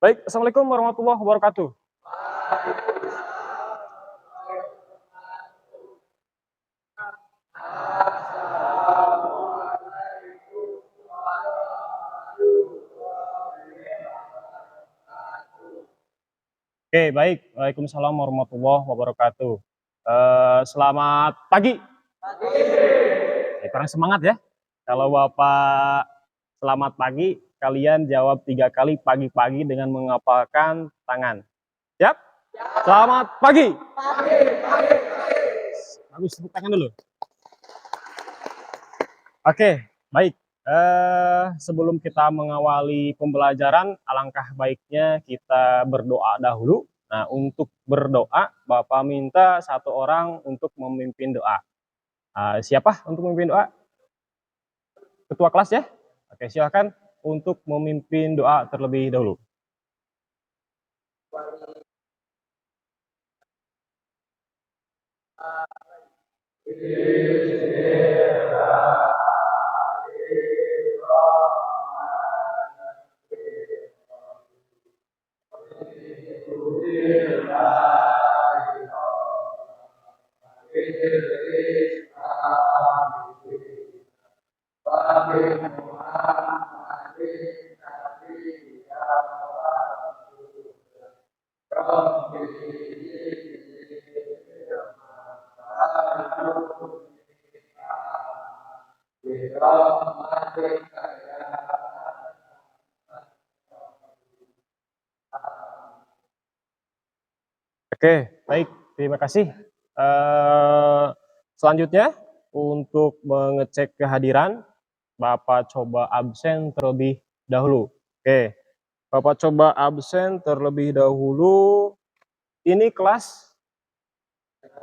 Baik, Assalamualaikum warahmatullahi wabarakatuh. Oke, baik. Waalaikumsalam warahmatullahi wabarakatuh. Selamat pagi. Kurang semangat ya. Kalau Bapak selamat pagi, kalian jawab 3 kali pagi-pagi dengan mengepalkan tangan. Siap? Selamat pagi. Bagus, tepuk tangan dulu. Oke, baik. Sebelum kita mengawali pembelajaran, alangkah baiknya kita berdoa dahulu. Nah, untuk berdoa, Bapak minta satu orang untuk memimpin doa. Siapa untuk memimpin doa? Ketua kelas ya? Oke, silahkan untuk memimpin doa terlebih dahulu. Oke, baik. Terima kasih. Selanjutnya, untuk mengecek kehadiran, Bapak coba absen terlebih dahulu. Oke, Bapak coba absen terlebih dahulu. Ini kelas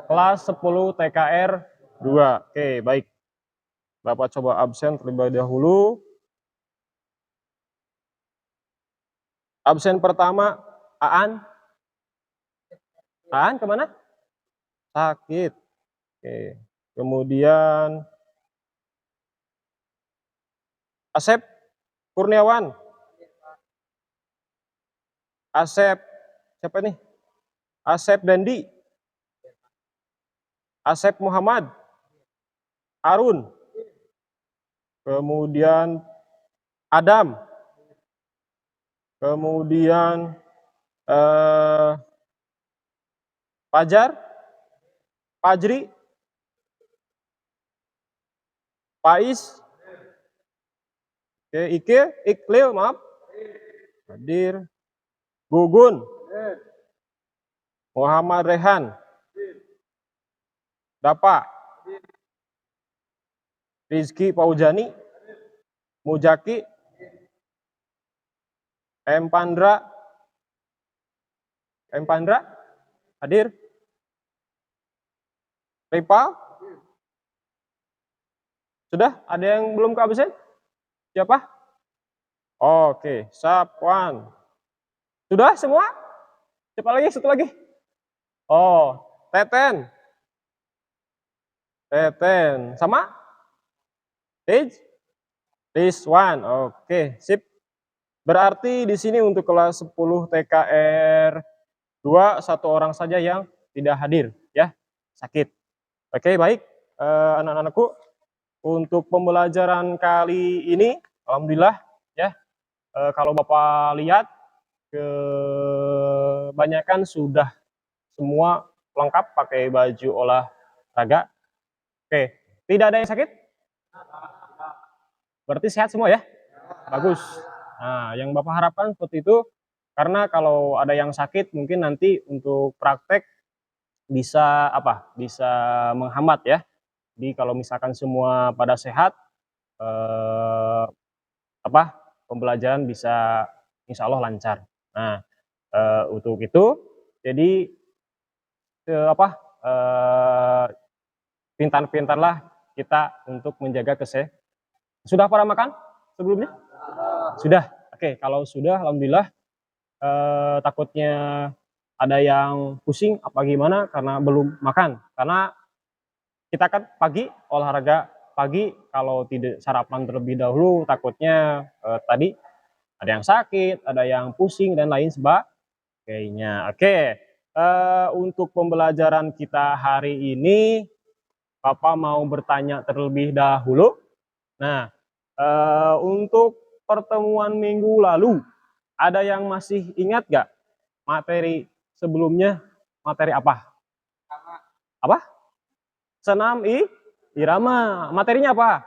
10 TKR 2. Oke, baik. Bapak coba absen terlebih dahulu. Absen pertama, Aan. Aan kemana? Sakit. Oke. Kemudian Asep Kurniawan. Asep, siapa nih? Asep Dandi. Asep Muhammad. Arun. Kemudian Adam. Kemudian Fajar. Fajri. Faiz. Oke, Iklil, maaf. Hadir. Gugun. Muhammad Rehan. Dapa. Rizky Paujani. Mujaki. M. Pandra. Hadir. Ripa. Sudah? Ada yang belum ke absen? Siapa? Oke, Sapwan. Sudah semua? Siapa lagi? Satu lagi. Oh, Teten. Sama? Rizwan. Oke, sip. Berarti di sini untuk kelas 10 TKR 2 satu orang saja yang tidak hadir ya, sakit. Oke, baik. Anak-anakku, untuk pembelajaran kali ini alhamdulillah ya, kalau Bapak lihat kebanyakan sudah semua lengkap pakai baju olahraga. Oke, tidak ada yang sakit? Berarti sehat semua ya? Bagus. Nah, yang Bapak harapkan seperti itu, karena kalau ada yang sakit mungkin nanti untuk praktek bisa bisa menghambat ya. Jadi kalau misalkan semua pada sehat, pembelajaran bisa insya Allah lancar. Nah, untuk itu jadi pintar-pintarlah kita untuk menjaga kesehatan. Sudah pada makan sebelumnya? Sudah. Oke, kalau sudah alhamdulillah. Takutnya ada yang pusing apa gimana karena belum makan. Karena kita kan pagi olahraga pagi, kalau tidak sarapan terlebih dahulu takutnya tadi Ada yang sakit, ada yang pusing dan lain sebagainya. Oke, untuk pembelajaran kita hari ini, Bapak mau bertanya terlebih dahulu. Nah, untuk pertemuan minggu lalu, ada yang masih ingat gak materi sebelumnya? Materi apa? Apa? Senam irama. Materinya apa?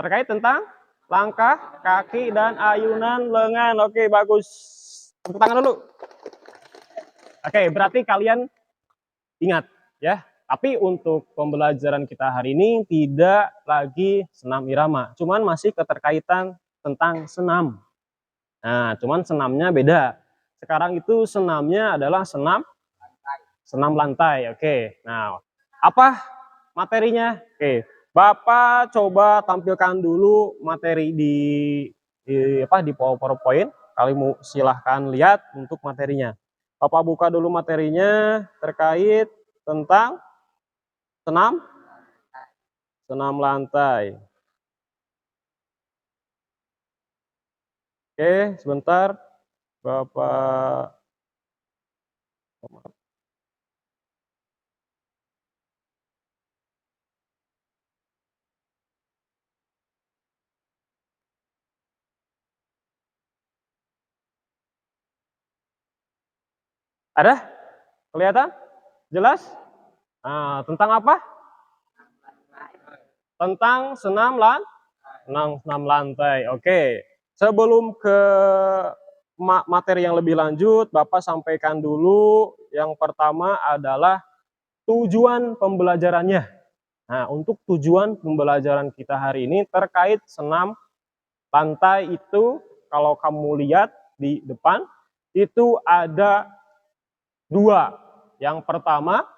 Terkait tentang langkah, kaki, dan ayunan lengan. Oke, bagus. Tepuk tangan dulu. Oke, berarti kalian ingat ya. Tapi untuk pembelajaran kita hari ini tidak lagi senam irama. Cuman masih keterkaitan tentang senam. Nah, cuman senamnya beda. Sekarang itu senamnya adalah senam lantai. Oke. Nah, apa materinya? Oke. Bapak coba tampilkan dulu materi di PowerPoint. Kalian silahkan lihat untuk materinya. Bapak buka dulu materinya terkait tentang senam lantai. Oke, sebentar. Bapak ada? Kelihatan? Jelas? Nah, tentang apa? Tentang senam lantai. Oke. Sebelum ke materi yang lebih lanjut, Bapak sampaikan dulu yang pertama adalah tujuan pembelajarannya. Nah, untuk tujuan pembelajaran kita hari ini terkait senam lantai itu, kalau kamu lihat di depan, itu ada dua. Yang pertama,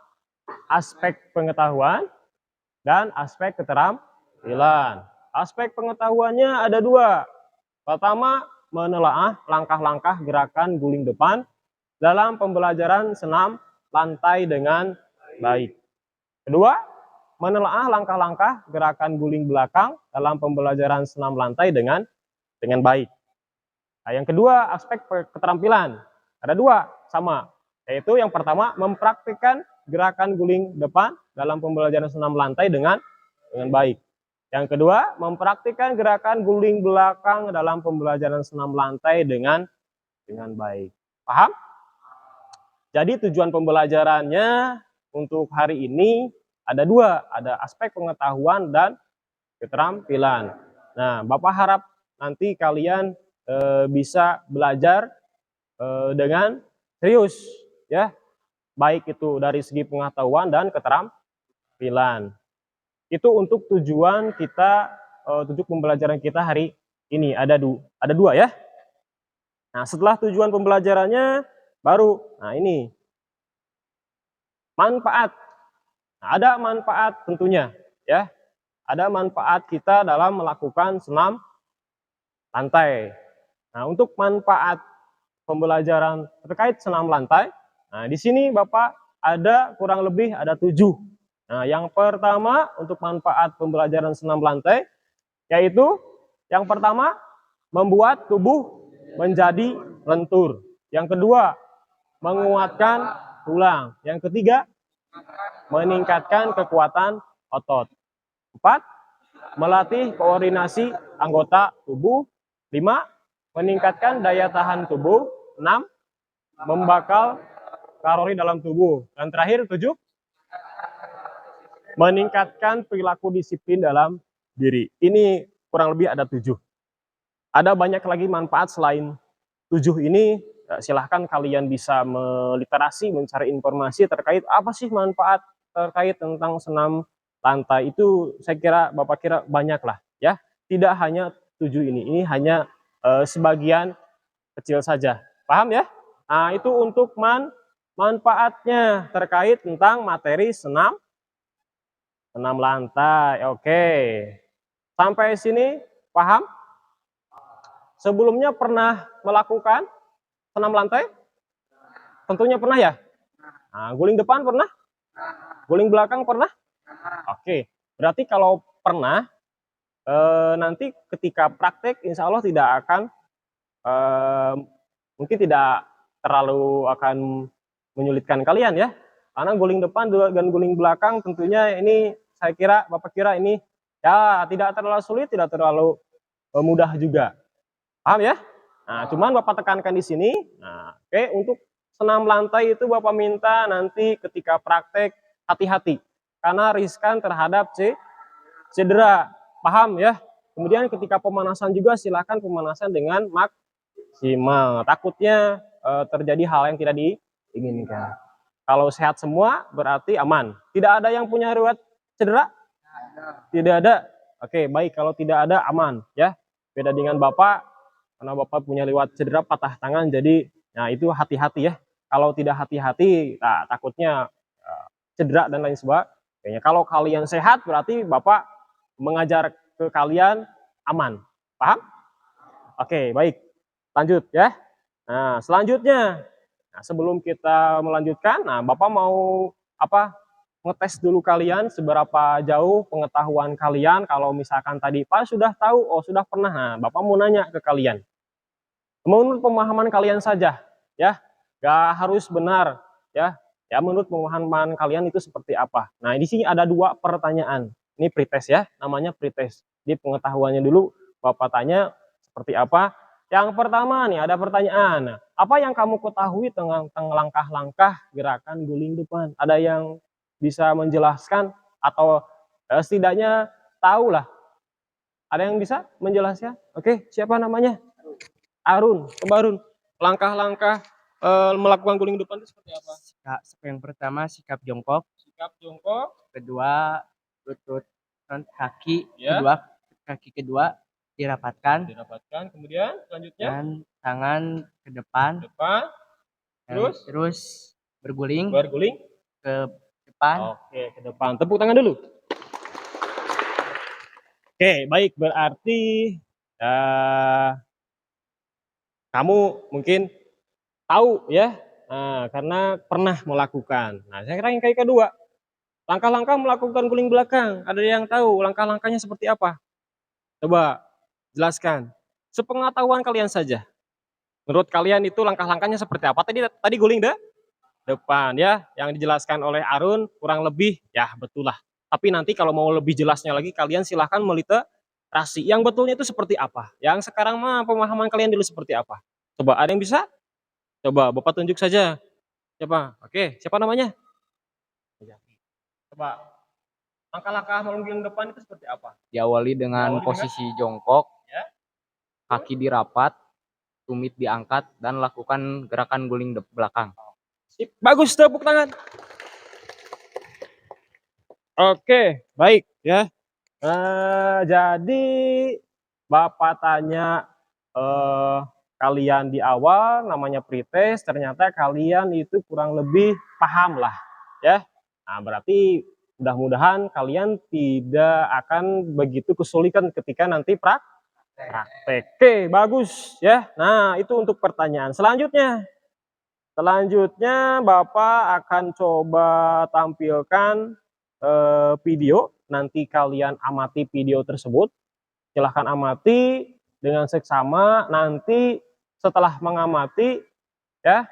aspek pengetahuan dan aspek keterampilan. Aspek pengetahuannya ada dua. Pertama, menelaah langkah-langkah gerakan guling depan dalam pembelajaran senam lantai dengan baik. Kedua, menelaah langkah-langkah gerakan guling belakang dalam pembelajaran senam lantai dengan baik. Nah, yang kedua, aspek keterampilan. Ada dua, sama. Yaitu yang pertama, mempraktikkan gerakan guling depan dalam pembelajaran senam lantai dengan baik. Yang kedua, mempraktikkan gerakan guling belakang dalam pembelajaran senam lantai dengan baik. Paham? Jadi tujuan pembelajarannya untuk hari ini ada dua, ada aspek pengetahuan dan keterampilan. Nah, Bapak harap nanti kalian bisa belajar dengan serius, ya, baik itu dari segi pengetahuan dan keterampilan. Itu untuk tujuan kita, untuk pembelajaran kita hari ini ada dua ya. Nah, setelah tujuan pembelajarannya baru, nah ini manfaat. Nah, ada manfaat tentunya ya. Ada manfaat kita dalam melakukan senam lantai. Nah, untuk manfaat pembelajaran terkait senam lantai, nah di sini Bapak ada kurang lebih ada 7. Nah, yang pertama untuk manfaat pembelajaran senam lantai, yaitu yang pertama membuat tubuh menjadi lentur. Yang kedua, menguatkan tulang. Yang ketiga, meningkatkan kekuatan otot. 4, melatih koordinasi anggota tubuh. 5, meningkatkan daya tahan tubuh. 6, membakar kalori dalam tubuh. Dan terakhir 7, meningkatkan perilaku disiplin dalam diri. Ini kurang lebih ada 7. Ada banyak lagi manfaat selain 7 ini. Silahkan kalian bisa meliterasi, mencari informasi terkait apa sih manfaat terkait tentang senam lantai itu. Saya kira Bapak kira banyak lah ya. Tidak hanya 7 ini hanya sebagian kecil saja. Paham ya? Nah, itu untuk manfaatnya terkait tentang materi senam lantai. Oke. Sampai sini paham? Sebelumnya pernah melakukan senam lantai? Tentunya pernah ya? Nah, guling depan pernah? Guling belakang pernah? Oke. Berarti kalau pernah, nanti ketika praktek insya Allah tidak akan mungkin tidak terlalu akan menyulitkan kalian ya. Karena guling depan dan guling belakang tentunya ini saya kira Bapak kira ini ya tidak terlalu sulit, tidak terlalu mudah juga. Paham ya? Nah, cuman Bapak tekankan di sini. Nah, oke, untuk senam lantai itu Bapak minta nanti ketika praktek hati-hati karena riskan terhadap cedera. Paham ya? Kemudian ketika pemanasan juga silakan pemanasan dengan maksimal. Takutnya terjadi hal yang tidak diinginkan. Kalau sehat semua berarti aman. Tidak ada yang punya riwayat cedera? Tidak ada. Oke, baik, kalau tidak ada aman ya. Beda dengan Bapak karena Bapak punya riwayat cedera patah tangan, jadi nah itu hati-hati ya. Kalau tidak hati-hati, nah, takutnya cedera dan lain sebagainya. Kalau kalian sehat berarti Bapak mengajar ke kalian aman. Paham? Oke, baik. Lanjut ya. Nah, selanjutnya, nah, sebelum kita melanjutkan, nah Bapak mau apa? Ngetes dulu kalian seberapa jauh pengetahuan kalian. Kalau misalkan tadi Pak sudah tahu, oh sudah pernah. Nah, Bapak mau nanya ke kalian. Menurut pemahaman kalian saja, ya, gak harus benar, ya. Ya, menurut pemahaman kalian itu seperti apa? Nah, di sini ada 2 pertanyaan. Ini pretest ya, namanya pretest. Di pengetahuannya dulu, Bapak tanya seperti apa. Yang pertama nih ada pertanyaan. Apa yang kamu ketahui tentang langkah-langkah gerakan guling depan? Ada yang bisa menjelaskan atau setidaknya tahu lah. Ada yang bisa menjelaskan? Oke, siapa namanya? Arun, coba Arun. Langkah-langkah melakukan guling depan itu seperti apa? Yang pertama sikap jongkok, Sikap jongkok, kedua lutut kaki, ya. kaki kedua dirapatkan, Kemudian selanjutnya dan tangan ke depan, depan, terus berguling berguling ke depan. Oke, ke depan. Tepuk tangan dulu. Oke, baik, berarti kamu mungkin tahu ya, karena pernah melakukan. Nah, saya kira yang kayak kedua, langkah-langkah melakukan guling belakang. Ada yang tahu langkah-langkahnya seperti apa? Coba jelaskan. Sepengetahuan kalian saja. Menurut kalian itu langkah-langkahnya seperti apa? Tadi guling depan ya, yang dijelaskan oleh Arun kurang lebih ya betul lah. Tapi nanti kalau mau lebih jelasnya lagi kalian silahkan meliterasi. Yang betulnya itu seperti apa? Yang sekarang mah pemahaman kalian dulu seperti apa? Coba ada yang bisa? Coba Bapak tunjuk saja. Siapa? Oke, siapa namanya? Coba langkah-langkah guling depan itu seperti apa? Diawali dengan posisi jongkok, Ya. kaki dirapat, tumit diangkat, dan lakukan gerakan guling belakang. Sip, bagus, tepuk tangan. Oke, baik ya. Jadi Bapak tanya kalian di awal namanya pretest, ternyata kalian itu kurang lebih paham lah ya. Nah, berarti mudah-mudahan kalian tidak akan begitu kesulitan ketika nanti praktek. Oke, bagus ya. Nah, itu untuk pertanyaan selanjutnya. Selanjutnya Bapak akan coba tampilkan video. Nanti kalian amati video tersebut. Silahkan amati dengan seksama. Nanti setelah mengamati ya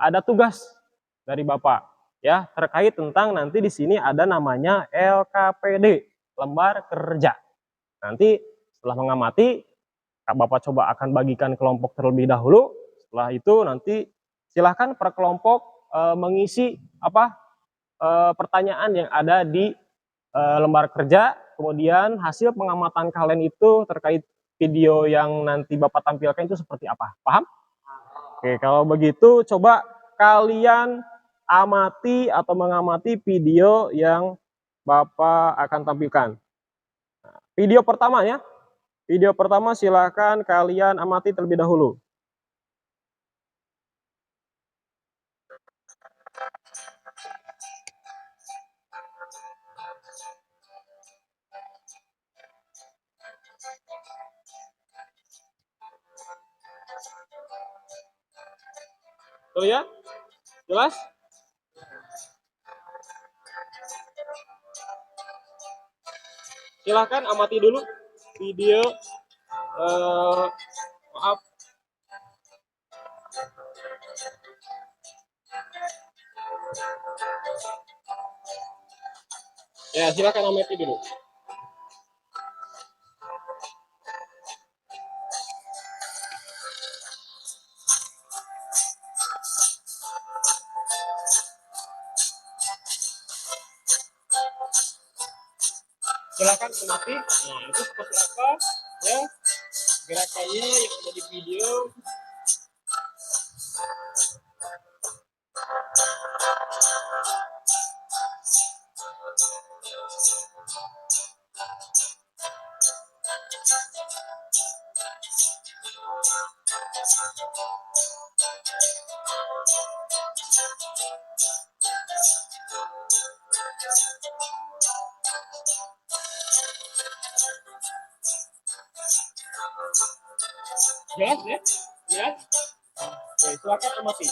ada tugas dari Bapak ya terkait tentang nanti di sini ada namanya LKPD, lembar kerja. Nanti setelah mengamati Bapak coba akan bagikan kelompok terlebih dahulu. Setelah itu nanti silahkan per kelompok mengisi pertanyaan yang ada di lembar kerja. Kemudian hasil pengamatan kalian itu terkait video yang nanti Bapak tampilkan itu seperti apa? Paham? Oke, kalau begitu coba kalian amati atau mengamati video yang Bapak akan tampilkan. Video pertama ya. Video pertama silahkan kalian amati terlebih dahulu. Tuh ya, jelas? Silahkan amati dulu video. Maaf. Ya, silakan amati dulu. Silakan amati. Nah, itu seperti apa ya gerakannya yang ada di video. Jelas ya? Jelas? Oke, silakan amati.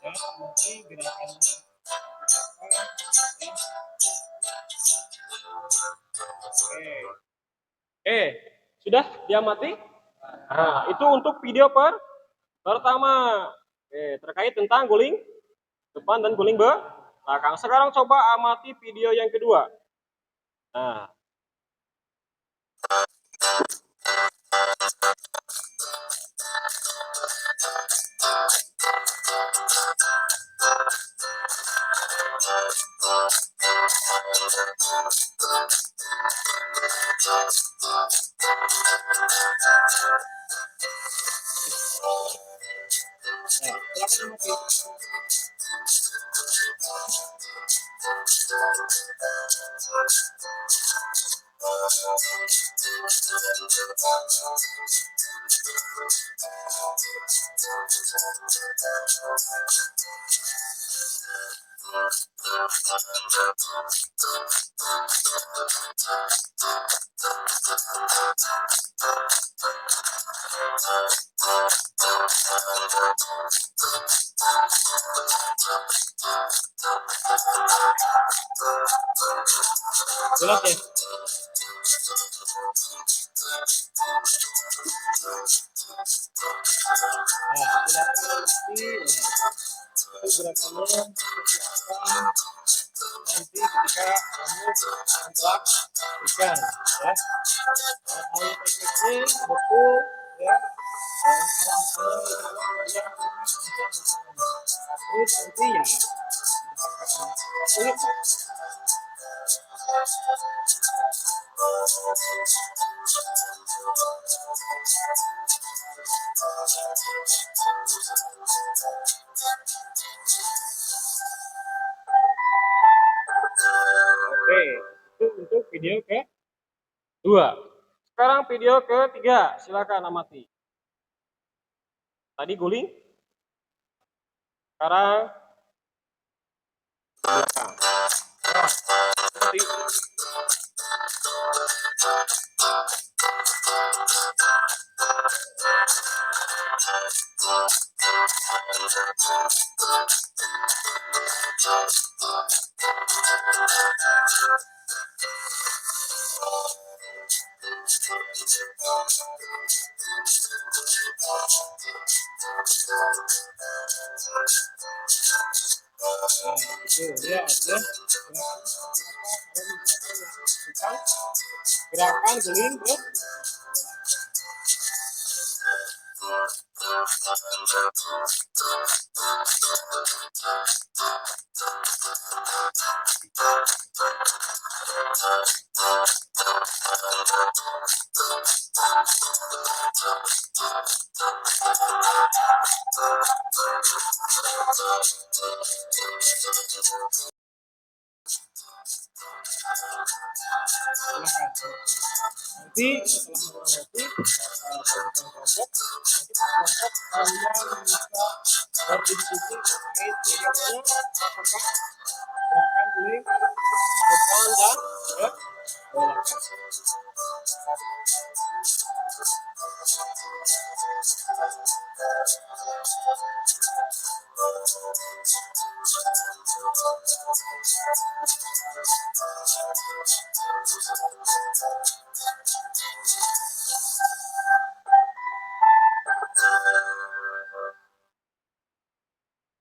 Ya, amati gerakannya. Oke, sudah diamati? Nah, itu untuk video pertama. Oke, terkait tentang guling depan dan guling belakang. Sekarang coba amati video yang kedua. Nah, silakan amati. Jelas ya? Nah, silakan amati. Itu gerakannya seperti apa nanti ketika kamu menembak ikan ya. Tahu tekniknya betul ya. Terus nanti ya sulit. Oke, itu untuk video kedua. Sekarang video ketiga, silakan amati. Tadi guling, sekarang belakang. Nah, seperti itu. Itu lihat ya. Gerakan guling terus. Nanti setelah mengamati bagikan kelompok, nanti kelompok kalian bisa berdiskusi terkait videonya apakah gerakan guling depan dan belakang.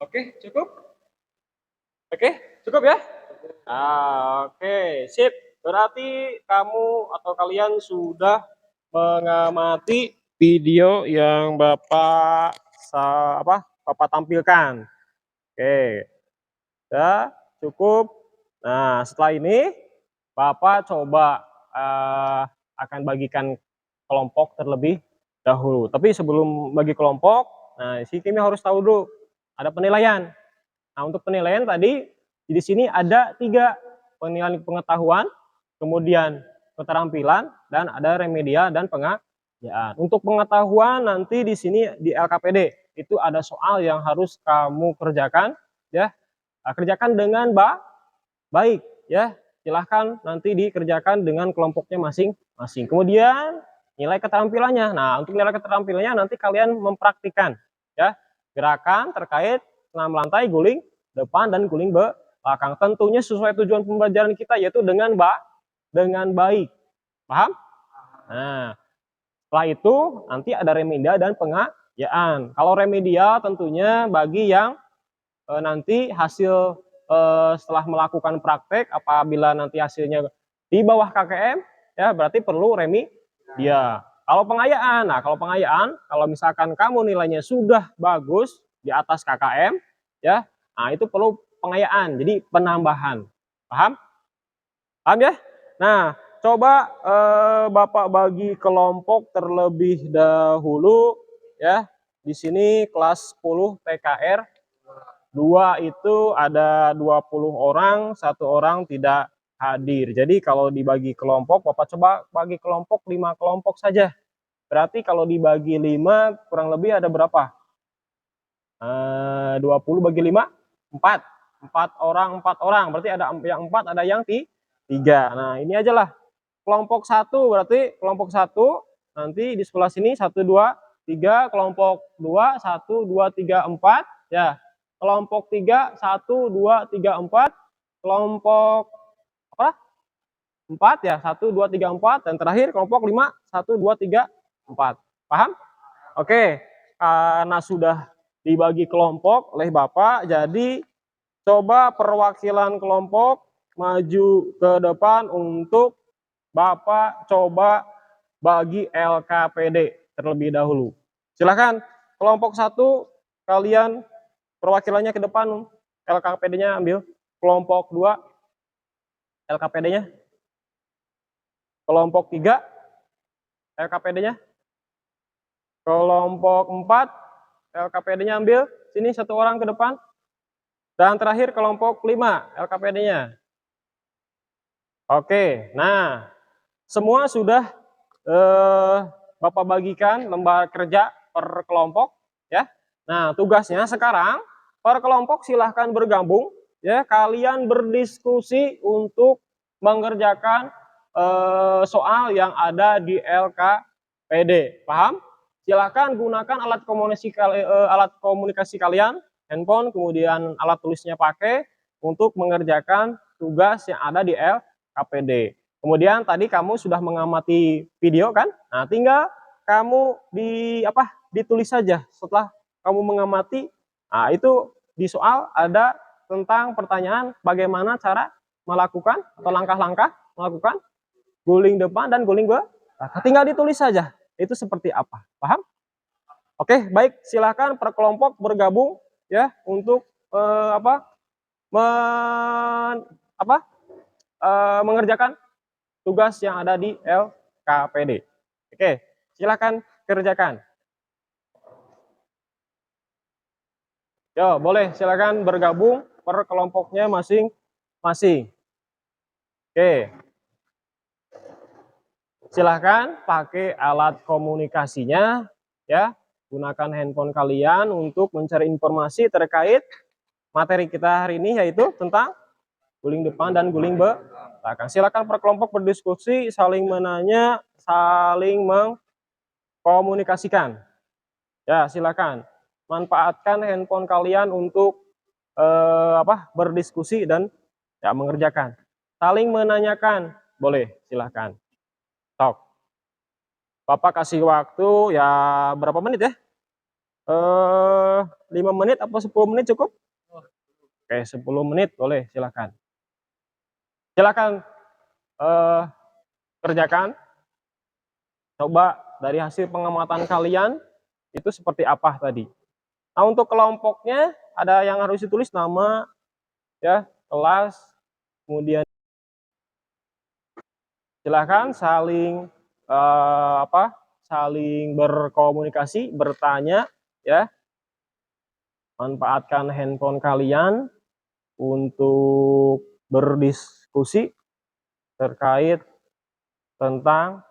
Oke, cukup? Oke, cukup ya? Oke, sip. Berarti kamu atau kalian sudah mengamati video yang Bapak tampilkan. Oke, ya cukup. Nah, setelah ini Bapak coba akan bagikan kelompok terlebih dahulu. Tapi sebelum bagi kelompok, nah si Kimi harus tahu dulu ada penilaian. Nah, untuk penilaian tadi di sini ada 3 penilaian pengetahuan, kemudian keterampilan, dan ada remedial dan pengayaan. Untuk pengetahuan nanti di sini di LKPD itu ada soal yang harus kamu kerjakan ya. Kerjakan dengan baik ya. Silahkan nanti dikerjakan dengan kelompoknya masing-masing. Kemudian nilai keterampilannya. Nah, untuk nilai keterampilannya nanti kalian mempraktikkan ya gerakan terkait senam lantai, guling depan dan guling belakang. Tentunya sesuai tujuan pembelajaran kita yaitu dengan baik. Paham? Nah, setelah itu nanti ada remedial dan pengayaan. Kalau remedial tentunya bagi yang nanti hasil setelah melakukan praktek, apabila nanti hasilnya di bawah KKM ya berarti perlu remedial. Kalau pengayaan, nah kalau pengayaan kalau misalkan kamu nilainya sudah bagus di atas KKM ya, nah itu perlu pengayaan, jadi penambahan. Paham? Paham ya? Nah, coba Bapak bagi kelompok terlebih dahulu ya. Di sini kelas 10 PKR 2 itu ada 20 orang, 1 orang tidak hadir. Jadi kalau dibagi kelompok, Bapak coba bagi kelompok 5 kelompok saja. Berarti kalau dibagi 5 kurang lebih ada berapa? 20 bagi 5, 4. 4 orang. Berarti ada yang 4, ada yang 3. Nah, ini aja lah. Kelompok 1 berarti kelompok 1 nanti di sebelah sini 1, 2, 3. Kelompok 2, 1, 2, 3, 4. Ya. Kelompok 3, 1, 2, 3, 4. Kelompok 4 ya, 1, 2, 3, 4. Dan terakhir kelompok 5, 1, 2, 3, 4. Paham? Oke, karena sudah dibagi kelompok oleh Bapak, jadi coba perwakilan kelompok maju ke depan untuk Bapak coba bagi LKPD terlebih dahulu. Silakan kelompok 1 kalian perwakilannya ke depan, LKPD-nya ambil. Kelompok 2 LKPD-nya. Kelompok 3 LKPD-nya. Kelompok 4 LKPD-nya ambil. Sini 1 orang ke depan. Dan terakhir kelompok 5 LKPD-nya. Oke, nah semua sudah Bapak bagikan lembar kerja per kelompok ya. Nah, tugasnya sekarang per kelompok silahkan bergabung ya, kalian berdiskusi untuk mengerjakan soal yang ada di LKPD. Paham? Silahkan gunakan alat komunikasi kalian, handphone, kemudian alat tulisnya pakai untuk mengerjakan tugas yang ada di LKPD. Kemudian tadi kamu sudah mengamati video kan? Nah, tinggal kamu ditulis saja setelah kamu mengamati. Nah, itu di soal ada tentang pertanyaan bagaimana cara melakukan atau langkah-langkah melakukan guling depan dan guling belakang. Tinggal ditulis saja. Itu seperti apa? Paham? Oke, baik, silakan per kelompok bergabung ya untuk mengerjakan tugas yang ada di LKPD. Oke, silakan kerjakan. Yo, boleh silakan bergabung per kelompoknya masing-masing. Oke, silahkan pakai alat komunikasinya ya. Gunakan handphone kalian untuk mencari informasi terkait materi kita hari ini, yaitu tentang guling depan dan guling belakang. Silakan per kelompok berdiskusi, saling menanya, saling mengkomunikasikan. Ya, silakan manfaatkan handphone kalian untuk berdiskusi dan ya mengerjakan. Saling menanyakan, boleh silakan. Tok. Bapak kasih waktu ya berapa menit ya? 5 menit atau 10 menit cukup? Oke, 10 menit boleh silakan. Silakan eh, kerjakan. Coba dari hasil pengamatan kalian itu seperti apa tadi. Nah, untuk kelompoknya ada yang harus ditulis nama ya, kelas, kemudian silakan saling saling berkomunikasi, bertanya ya. Manfaatkan handphone kalian untuk berdiskusi terkait tentang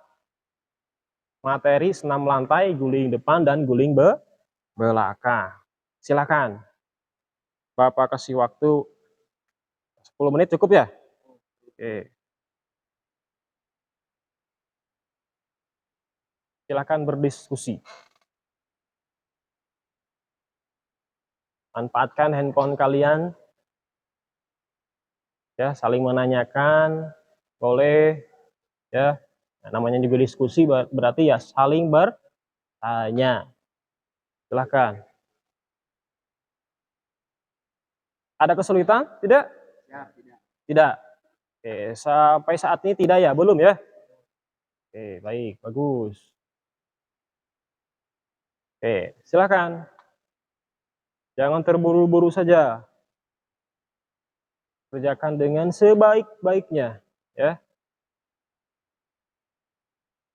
materi senam lantai, guling depan dan guling belakang. Silakan. Bapak kasih waktu 10 menit cukup ya? Oke. Silakan berdiskusi. Manfaatkan handphone kalian ya, saling menanyakan, boleh ya. Nah, namanya juga diskusi berarti ya saling bertanya. Silakan. Ada kesulitan? Tidak? Ya, tidak. Tidak. Oke, sampai saat ini tidak ya? Belum ya? Oke, baik, bagus. Oke, silakan. Jangan terburu-buru saja. Kerjakan dengan sebaik-baiknya, ya.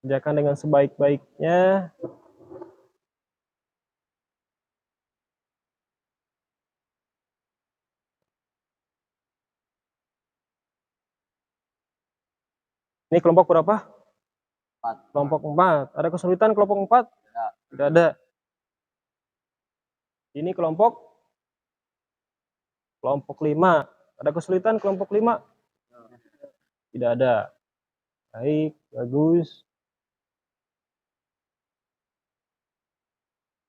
Kerjakan dengan sebaik-baiknya. Ini kelompok berapa? 4. Kelompok 4. Ada kesulitan kelompok 4? Tidak ada. Ini kelompok 5. Ada kesulitan kelompok 5? Tidak ada. Baik, bagus.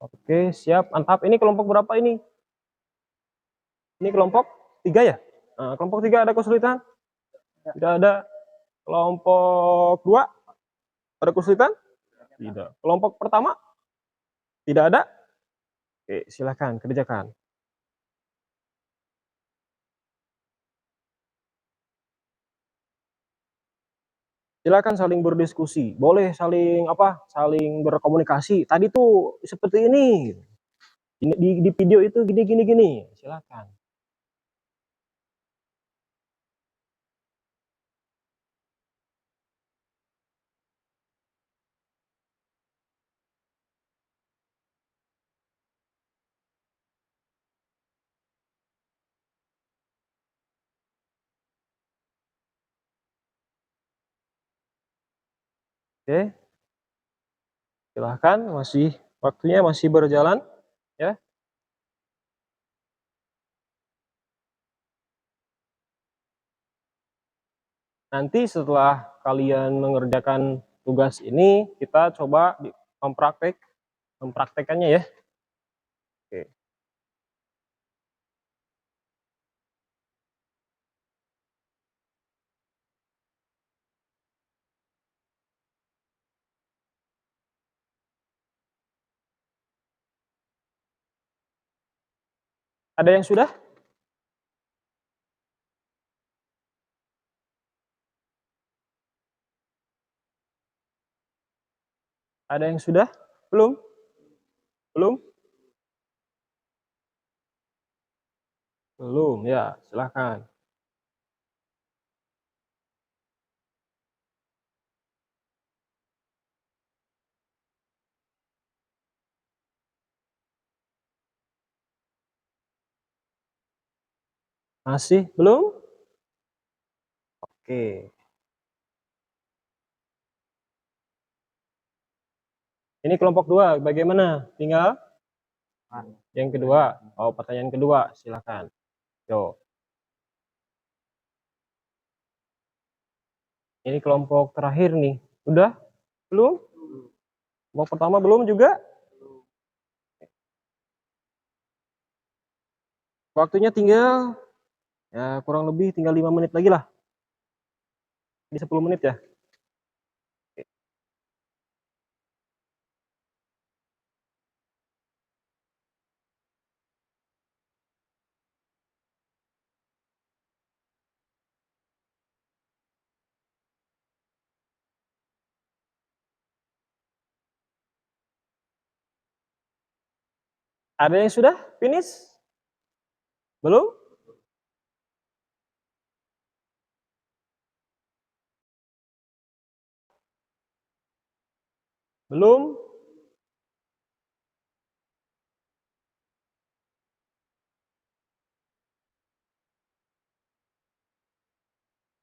Oke, siap, mantap. Ini kelompok berapa ini? Ini kelompok 3 ya? Nah, kelompok 3 ada kesulitan? Tidak ada. Kelompok 2 ada kesulitan? Tidak. Kelompok pertama? Tidak ada? Oke, silakan kerjakan. Silakan saling berdiskusi. Boleh saling saling berkomunikasi. Tadi tuh seperti ini. Di video itu gini gini gini. Silakan. Oke. Silahkan, waktunya masih berjalan ya. Nanti setelah kalian mengerjakan tugas ini, kita coba mempraktekannya ya. Oke. Ada yang sudah? Ada yang sudah? Belum? Belum? Belum ya, silahkan. Masih belum? Oke. Ini kelompok 2, bagaimana? Tinggal yang kedua. Oh, pertanyaan kedua, silakan. Yo. Ini kelompok terakhir nih. Udah? Belum? Kelompok pertama belum juga? Waktunya tinggal ya kurang lebih tinggal 5 menit lagi lah. Di 10 menit ya. Ada yang sudah finish? Belum? Belum?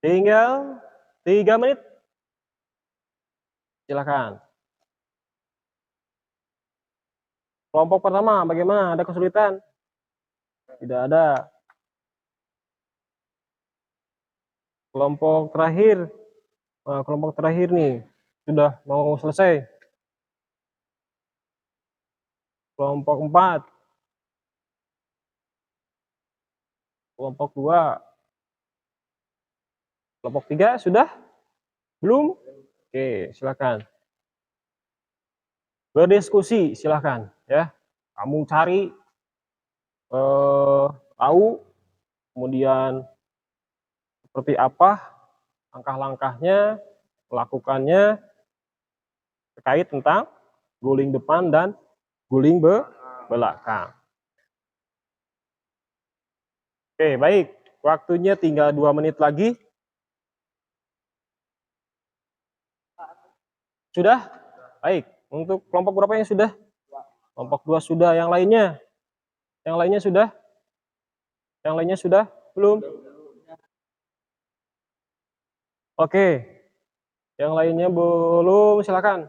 Tinggal 3 menit. Silakan. Kelompok pertama bagaimana? Ada kesulitan? Tidak ada. Kelompok terakhir. Nah, kelompok terakhir nih. Sudah mau selesai. Kelompok 4. Kelompok 2. Kelompok 3 sudah? Belum? Oke, silakan. Berdiskusi, silakan ya. Kamu cari tahu kemudian seperti apa langkah-langkahnya, melakukannya terkait tentang guling depan dan guling belakang. Oke, baik. Waktunya tinggal 2 menit lagi. Sudah? Baik. Untuk kelompok berapa yang sudah? Kelompok 2 sudah. Yang lainnya? Yang lainnya sudah? Yang lainnya sudah? Belum? Oke. Yang lainnya belum, silakan.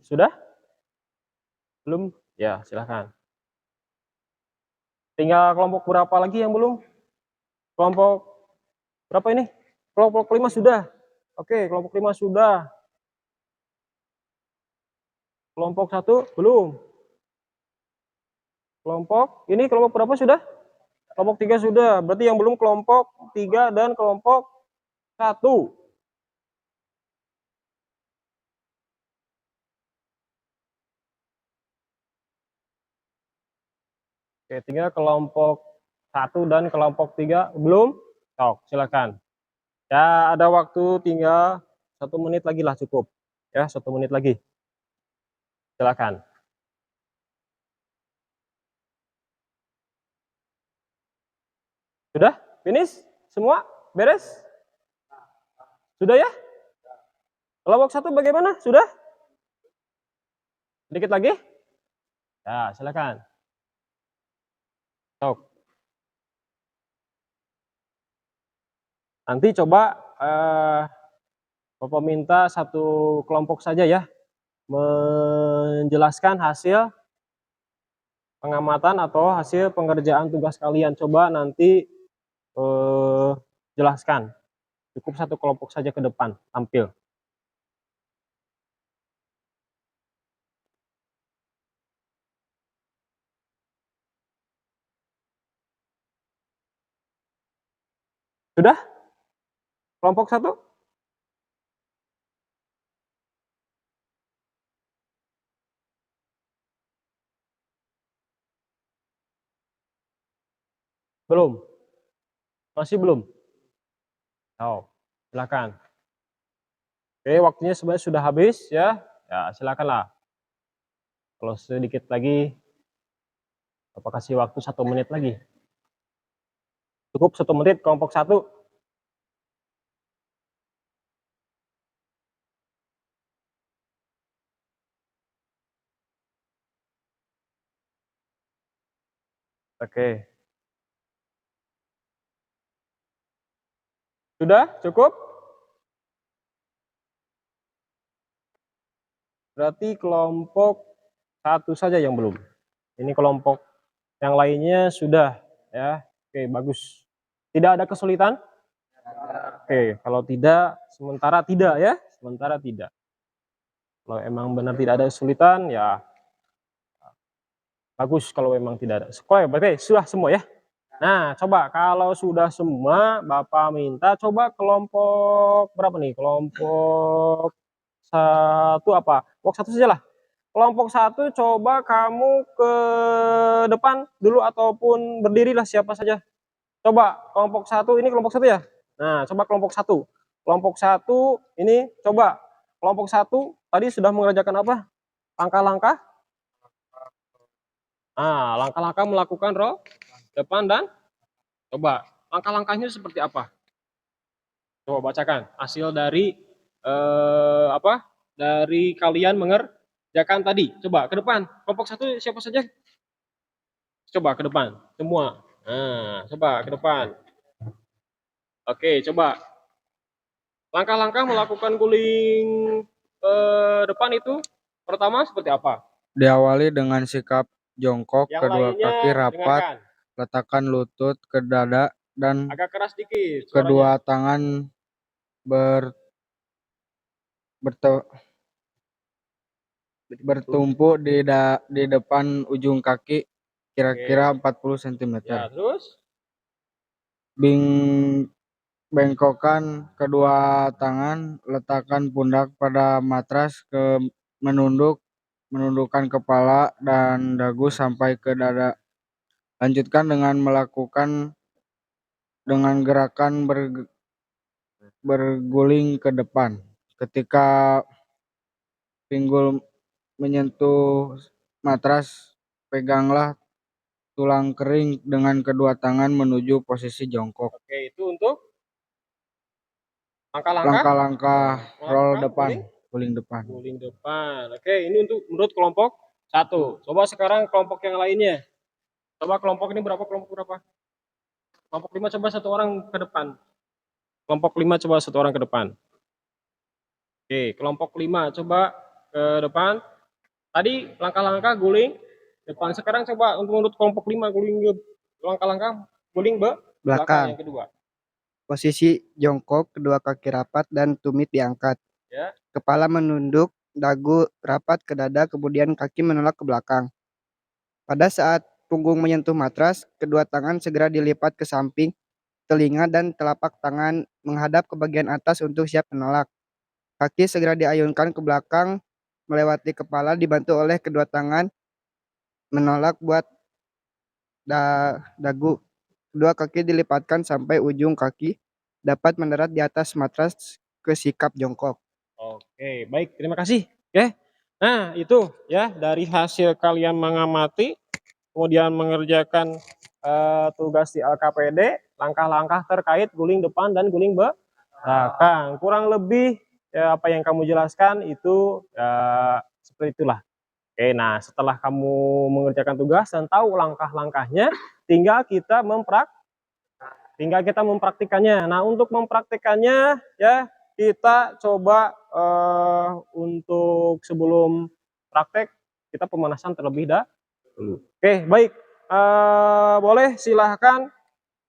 Sudah? Belum? Ya, silakan. Tinggal kelompok berapa lagi yang belum? Kelompok berapa ini? Kelompok 5 sudah. Oke, kelompok 5 sudah. Kelompok 1 belum. Kelompok berapa sudah? Kelompok 3 sudah. Berarti yang belum kelompok 3 dan kelompok 1. Oke, tinggal kelompok 1 dan kelompok 3 belum. Sok, silakan. Ya, ada waktu tinggal 1 menit lagi lah cukup. Ya, 1 menit lagi. Silakan. Sudah? Finish? Semua? Beres? Sudah ya? Kelompok 1 bagaimana? Sudah? Sedikit lagi? Ya, silakan. Sok. Nanti coba Bapak minta satu kelompok saja ya menjelaskan hasil pengamatan atau hasil pengerjaan tugas kalian. Coba nanti jelaskan. Cukup satu kelompok saja ke depan tampil. Sudah? Kelompok 1? Belum? Masih belum? Oh, silakan. Oke, waktunya sebenarnya sudah habis ya. Ya, silakanlah. Kalau sedikit lagi, Bapak kasih waktu 1 menit lagi. Cukup 1 menit kelompok 1. Oke. Sudah cukup? Berarti kelompok 1 saja yang belum. Ini kelompok yang lainnya sudah ya. Oke, bagus. Tidak ada kesulitan? Oke, kalau tidak, sementara tidak ya. Sementara tidak. Kalau emang benar tidak ada kesulitan, ya bagus kalau memang tidak ada. Oke, berarti sudah semua ya. Nah, coba kalau sudah semua, Bapak minta coba kelompok berapa nih? Kelompok 1 apa? Kelompok 1 sajalah. Kelompok 1 coba kamu ke depan dulu ataupun berdirilah siapa saja. Coba kelompok 1 ini kelompok 1 ya? Nah, coba kelompok 1. Kelompok 1 ini coba kelompok 1 tadi sudah mengerjakan apa? Langkah-langkah? Ah, langkah-langkah melakukan row depan dan coba langkah-langkahnya seperti apa? Coba bacakan hasil dari apa? Dari kalian mengerjakan tadi. Coba ke depan. Kelompok 1 siapa saja? Coba ke depan semua. Nah, coba ke depan. Oke, coba langkah-langkah melakukan guling depan itu pertama seperti apa? Diawali dengan sikap jongkok, Yang kedua lainnya kaki rapat, dengarkan. letakkan lutut ke dada dan Agak keras dikit kedua suaranya. tangan ber, berte- bertumpu di depan ujung kaki kira-kira Oke. 40 cm. Ya, terus? Bing, Bengkokkan kedua tangan, letakkan pundak pada matras menundukkan kepala dan dagu sampai ke dada. Lanjutkan dengan melakukan dengan gerakan berguling ke depan. Ketika pinggul menyentuh matras, peganglah tulang kering dengan kedua tangan menuju posisi jongkok. Oke, itu untuk langkah-langkah Langkah-langkah roll melakukan depan, guling depan. guling depan. Oke, ini untuk menurut kelompok 1. Coba sekarang kelompok yang lainnya. Coba kelompok ini berapa? Kelompok berapa? Kelompok 5 coba 1 orang ke depan. Kelompok 5 coba 1 orang ke depan. Oke, kelompok 5 coba ke depan. Tadi langkah-langkah guling depan. Sekarang coba untuk menurut kelompok 5 guling langkah-langkah guling belakang yang Belakang. kedua. Posisi jongkok, kedua kaki rapat dan tumit diangkat. Ya. Kepala menunduk, dagu rapat ke dada, kemudian kaki menolak ke belakang. Pada saat punggung menyentuh matras, kedua tangan segera dilipat ke samping, telinga dan telapak tangan menghadap ke bagian atas untuk siap menolak. Kaki segera diayunkan ke belakang, melewati kepala dibantu oleh kedua tangan menolak buat dagu. Kedua kaki dilipatkan sampai ujung kaki dapat mendarat di atas matras ke sikap jongkok. Oke, baik, terima kasih. Oke. Nah, itu ya dari hasil kalian mengamati kemudian mengerjakan tugas di LKPD, langkah-langkah terkait guling depan dan guling belakang. Kurang lebih ya, apa yang kamu jelaskan itu seperti itulah. Oke, nah setelah kamu mengerjakan tugas dan tahu langkah-langkahnya, tinggal kita mempraktikannya. Nah, untuk mempraktikannya ya kita coba untuk sebelum praktek kita pemanasan terlebih dahulu. Oke, baik. Boleh silahkan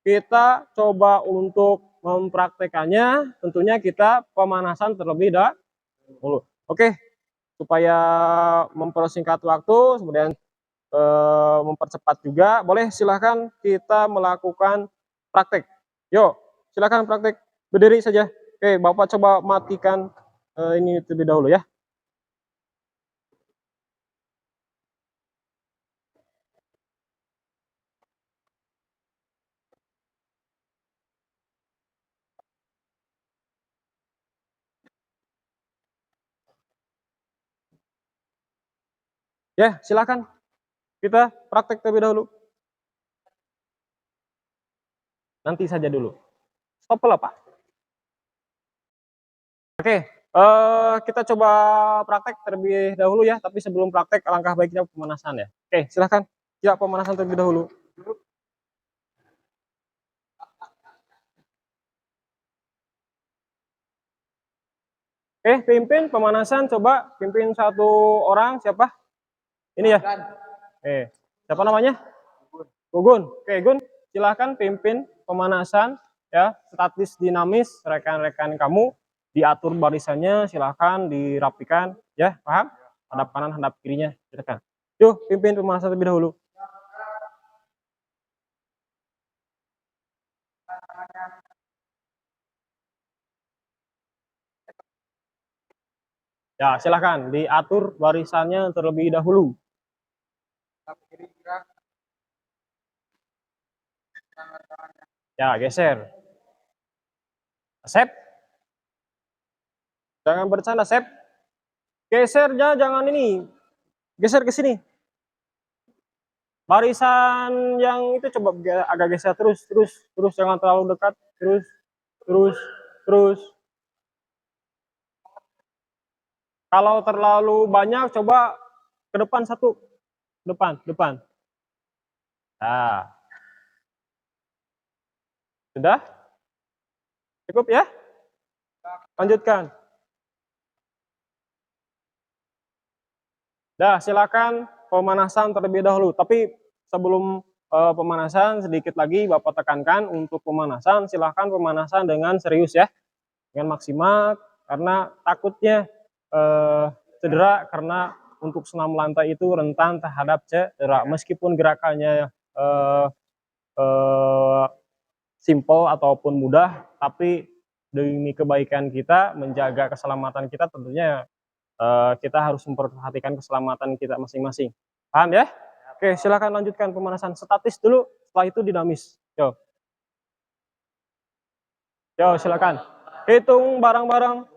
kita coba untuk mempraktekannya. Tentunya kita pemanasan terlebih dahulu. Oke, supaya mempersingkat waktu, kemudian mempercepat juga, boleh silahkan kita melakukan praktek. Yuk, silahkan praktek berdiri saja. Oke, Bapak coba matikan ini terlebih dahulu ya. Ya, silahkan kita praktek terlebih dahulu. Nanti saja dulu. Stop lah, Pak. Oke, kita coba praktek terlebih dahulu ya. Tapi sebelum praktek, alangkah baiknya pemanasan ya. Oke, silahkan. Siap pemanasan terlebih dahulu. Oke, pimpin pemanasan. Coba pimpin satu orang. Siapa? Ini ya. Oke, siapa namanya? Gugun. Oke, Gun. Silahkan pimpin pemanasan ya. Statis dinamis. Rekan-rekan kamu diatur barisannya. Silahkan dirapikan ya. Paham? Hadap kanan, hadap kirinya. Silahkan. Yuk, pimpin pemanasan terlebih dahulu. Ya, silahkan diatur barisannya terlebih dahulu. Ya, geser. Sep. Jangan bercanda, Sep. Geser ya, jangan ini. Geser ke sini. Barisan yang itu coba agak geser terus jangan terlalu dekat. Terus. Kalau terlalu banyak coba ke depan satu. Depan. Nah. Sudah? Cukup ya? Lanjutkan. Dah, silakan pemanasan terlebih dahulu. Tapi sebelum pemanasan sedikit lagi Bapak tekankan untuk pemanasan silakan pemanasan dengan serius ya. Dengan maksimal karena takutnya cedera karena untuk senam lantai itu rentan terhadap cedera meskipun gerakannya simple ataupun mudah, tapi demi kebaikan kita menjaga keselamatan kita tentunya kita harus memperhatikan keselamatan kita masing-masing. Paham ya? Oke, silakan lanjutkan pemanasan statis dulu, setelah itu dinamis. Yo, silakan. Hitung bareng-bareng.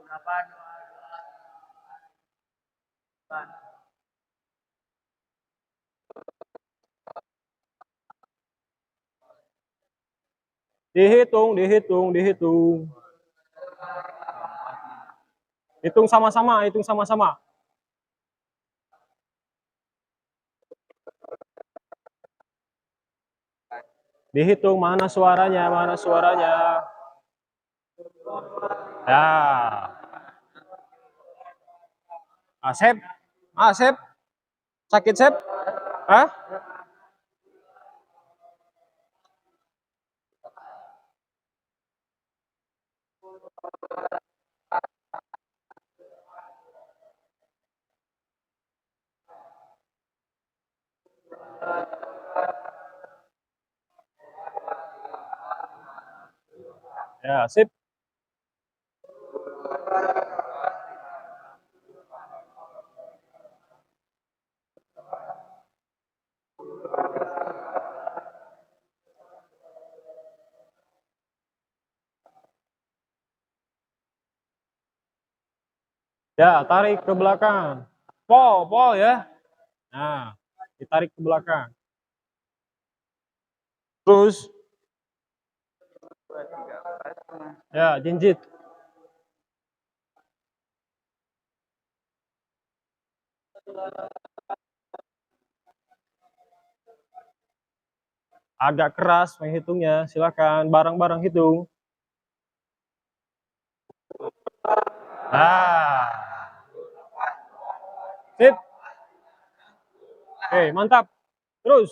Dihitung. Hitung sama-sama. Dihitung mana suaranya. Ya. Asep. Sakit, Sep? Hah? Ya, sip. Ya, tarik ke belakang. Pol ya. Nah, ditarik ke belakang. Terus. Ya, jinjit. Agak keras menghitungnya, silakan bareng-bareng hitung. Nah. Sip. Oke, mantap. Terus.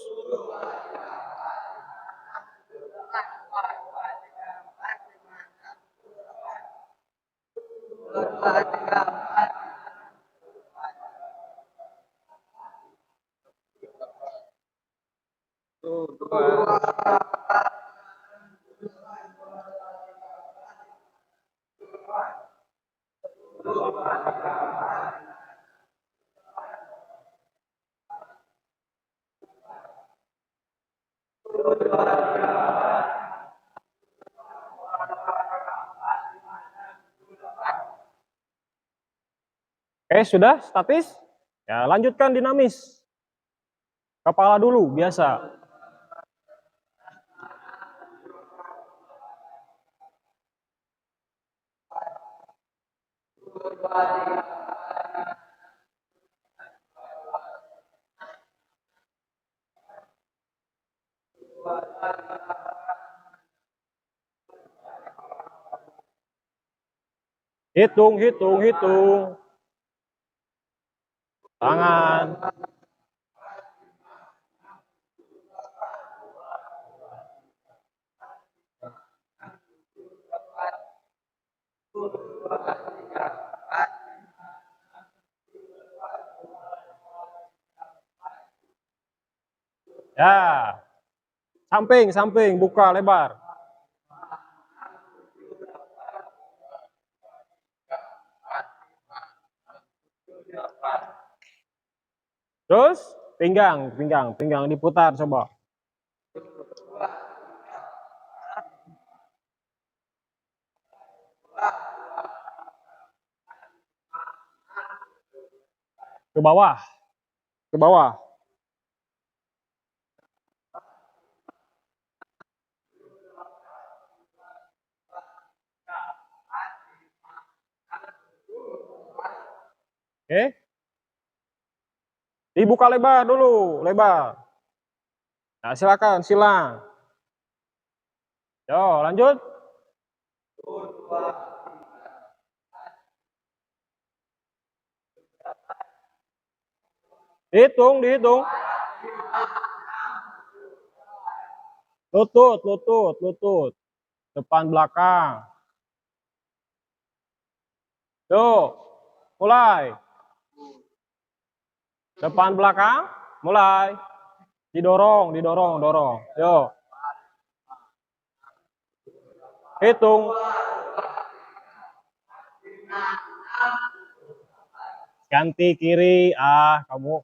Oke, sudah statis? Ya, lanjutkan dinamis. Kepala dulu, biasa. Hitung, hitung, hitung. Tangan. Ya. Samping, samping, buka lebar. Terus pinggang, pinggang, pinggang diputar coba. Ke bawah. Ke bawah. Oke. Dibuka lebar dulu, lebar. Nah, silakan, silang. Yo, lanjut. Hitung, dihitung. Lutut, lutut, lutut. Depan belakang. Yuk, mulai. Depan belakang, mulai. Didorong, didorong, dorong. Yuk. Hitung. Ganti kiri, kamu.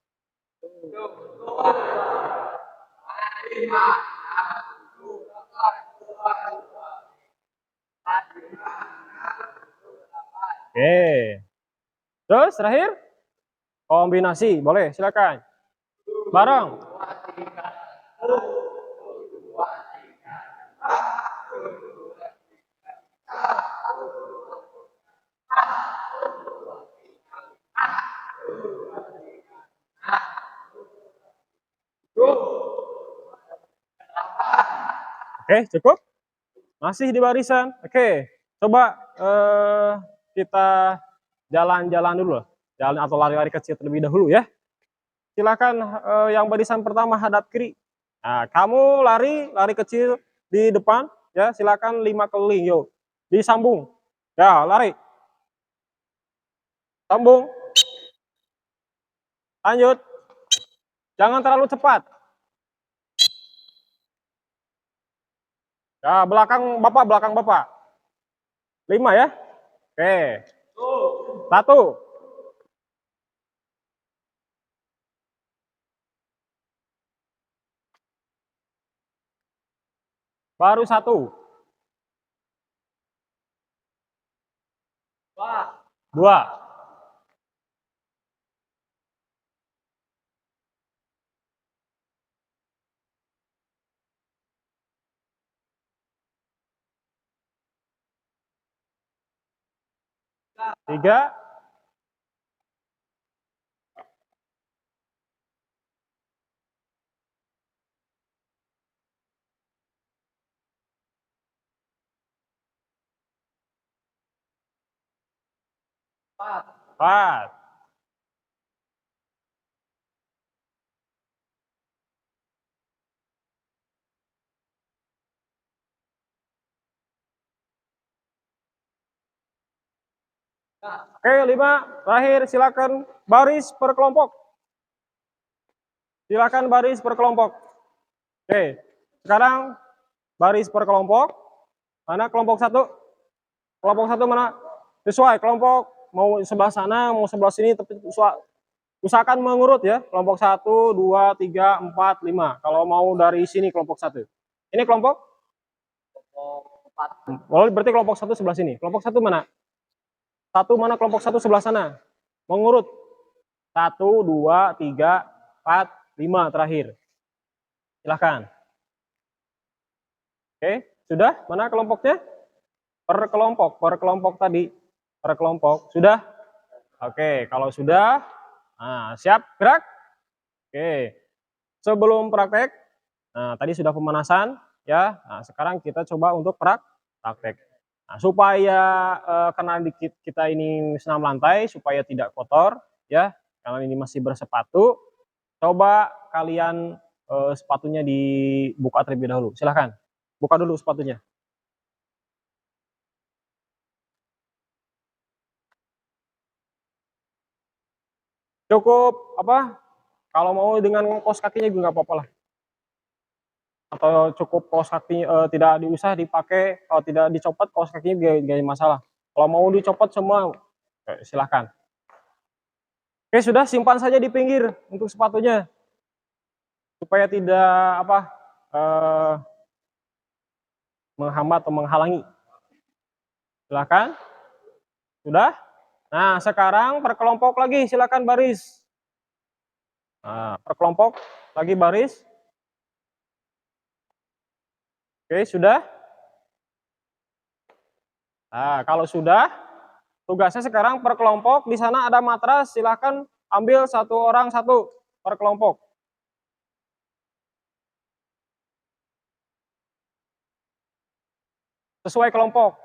Oke. Terus terakhir kombinasi, boleh silakan. Bareng. Oke, cukup? Masih di barisan. Oke, coba kita jalan-jalan dulu. Jalan atau lari-lari kecil terlebih dahulu ya. Silakan yang barisan pertama hadap kiri. Nah, kamu lari kecil di depan ya, silakan 5 keliling, yuk. Disambung. Ya, lari. Sambung. Lanjut. Jangan terlalu cepat. Ya, belakang Bapak. 5 ya. Oke. 1. Baru 1. 2. 3. Empat. Oke, 5. Terakhir, silakan baris per kelompok. Silakan baris per kelompok. Oke, sekarang baris per kelompok. Mana kelompok 1? Kelompok 1 mana? Sesuai kelompok, mau sebelah sana, mau sebelah sini, tapi usahakan mengurut ya. Kelompok 1, 2, 3, 4, 5. Kalau mau dari sini kelompok 1. Ini kelompok? Oh, berarti kelompok 1 sebelah sini. Kelompok 1 mana? 1 mana kelompok 1 sebelah sana? Mengurut. 1, 2, 3, 4, 5 terakhir. Silahkan. Oke, sudah? Mana kelompoknya? Per kelompok tadi. Per kelompok. Sudah? Oke, kalau sudah, nah, siap, gerak. Oke, sebelum praktek, nah, tadi sudah pemanasan, ya. Nah, sekarang kita coba untuk praktek. Nah, supaya karena kita ini senam lantai, supaya tidak kotor, ya, karena ini masih bersepatu, coba kalian sepatunya dibuka terlebih dahulu. Silahkan, buka dulu sepatunya. Cukup apa? Kalau mau dengan kaos kakinya juga nggak apa-apa lah. Atau cukup kaos kaki tidak diusah dipakai, kalau tidak dicopot kaos kakinya gak masalah. Kalau mau dicopot semua, silahkan. Oke, sudah simpan saja di pinggir untuk sepatunya supaya tidak apa menghambat atau menghalangi. Silahkan. Sudah? Nah, sekarang perkelompok lagi, silakan baris. Nah, perkelompok lagi baris. Oke, sudah? Nah, kalau sudah, tugasnya sekarang per kelompok. Di sana ada matras, silahkan ambil satu orang satu per kelompok. Sesuai kelompok.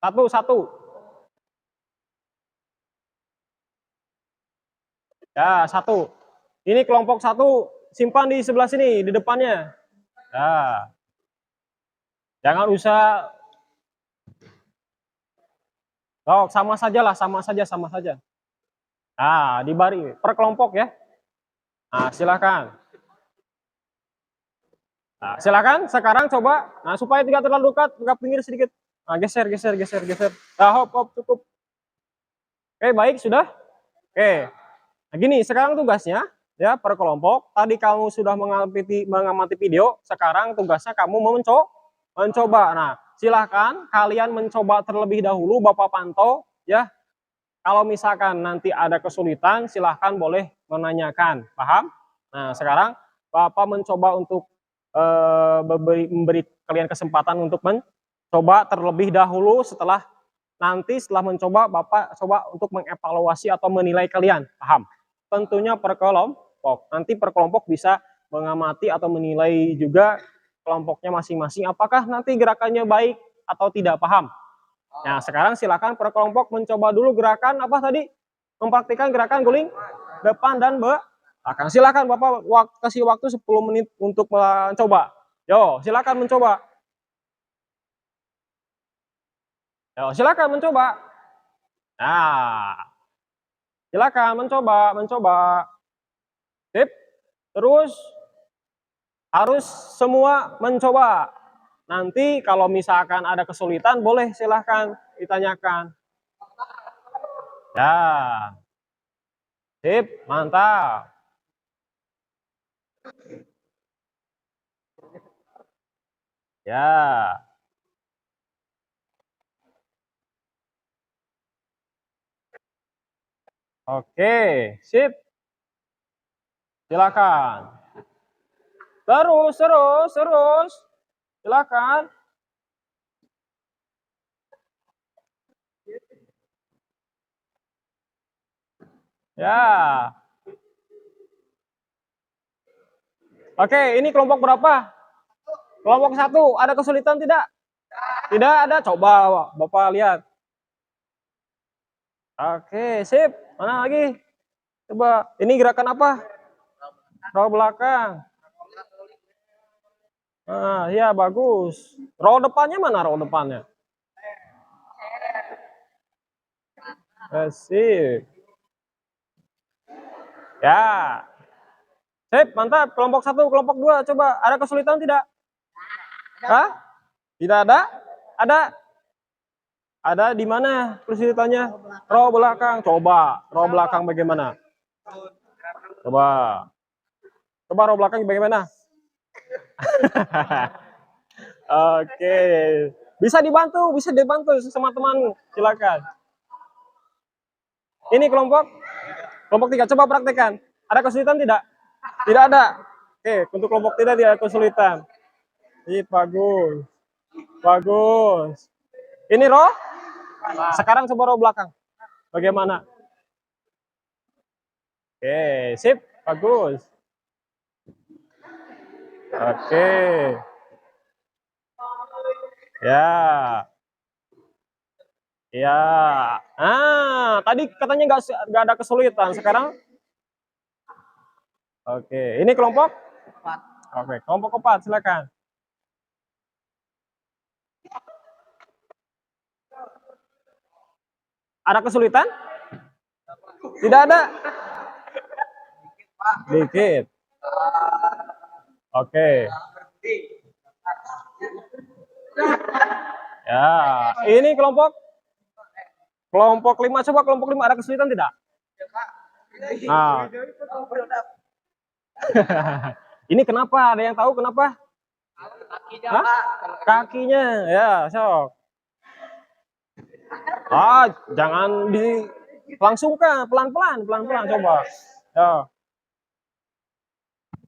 Satu-satu. Ya, satu. Ini kelompok satu, simpan di sebelah sini, di depannya. Ya. Jangan usah. Oh, sama saja lah, sama saja. Nah, dibari per kelompok ya. Nah, silakan. Nah, silakan sekarang coba. Nah, supaya tidak terlalu dekat, agak pinggir sedikit. Nah, geser. Nah, hop, cukup. Oke, baik, sudah. Oke. Nah, gini, sekarang tugasnya ya per kelompok. Tadi kamu sudah mengamati video, sekarang tugasnya kamu mencoba. Nah, silahkan kalian mencoba terlebih dahulu, Bapak pantau ya. Kalau misalkan nanti ada kesulitan, silahkan boleh menanyakan, paham? Nah, sekarang Bapak mencoba untuk memberi kalian kesempatan untuk mencoba terlebih dahulu. Setelah mencoba, Bapak coba untuk mengevaluasi atau menilai kalian, paham? Tentunya per kelompok. Nanti per kelompok bisa mengamati atau menilai juga kelompoknya masing-masing, apakah nanti gerakannya baik atau tidak, paham? Nah, sekarang silakan per kelompok mencoba dulu gerakan apa tadi? Mempraktikkan gerakan guling depan dan belakang. Silakan Bapak kasih waktu 10 menit untuk mencoba. Yo, silakan mencoba. Yo, silakan mencoba. Nah, silakan mencoba. Sip. Terus harus semua mencoba. Nanti kalau misalkan ada kesulitan, boleh silahkan ditanyakan. Ya, sip, mantap. Ya, oke, sip. Silakan. Terus. Silakan. Ya. Oke, ini kelompok berapa? Kelompok 1. Ada kesulitan tidak? Tidak ada. Coba Bapak lihat. Oke, sip. Mana lagi? Coba. Ini gerakan apa? Roll belakang. Nah, ya bagus. Roll depannya mana roll depannya? Sip. Ya. Sip, mantap. Kelompok 1, kelompok 2. Coba, ada kesulitan tidak? Hah? Tidak ada? Ada? Ada di mana kesulitannya? Row belakang. Coba, row belakang bagaimana? Coba row belakang bagaimana? Oke. Bisa dibantu sama teman. Silakan. Ini kelompok 3. Coba praktekkan. Ada kesulitan tidak? Tidak ada. Oke, untuk kelompok tidak ada kesulitan. Bagus. Ini row. Sekarang coba row belakang. Bagaimana? Oke, sip, bagus. Oke, ya, ya. Tadi katanya nggak ada kesulitan. Sekarang, oke. Ini kelompok? Oke, kelompok 4, silakan. Ada kesulitan? Tidak ada. Dikit. Oke. Ya, ini kelompok 5. Coba kelompok 5 ada kesulitan tidak? Nah. Ini kenapa? Ada yang tahu kenapa? Hah? Kakinya, ya, sok. Jangan langsungkan, pelan-pelan coba. Yo.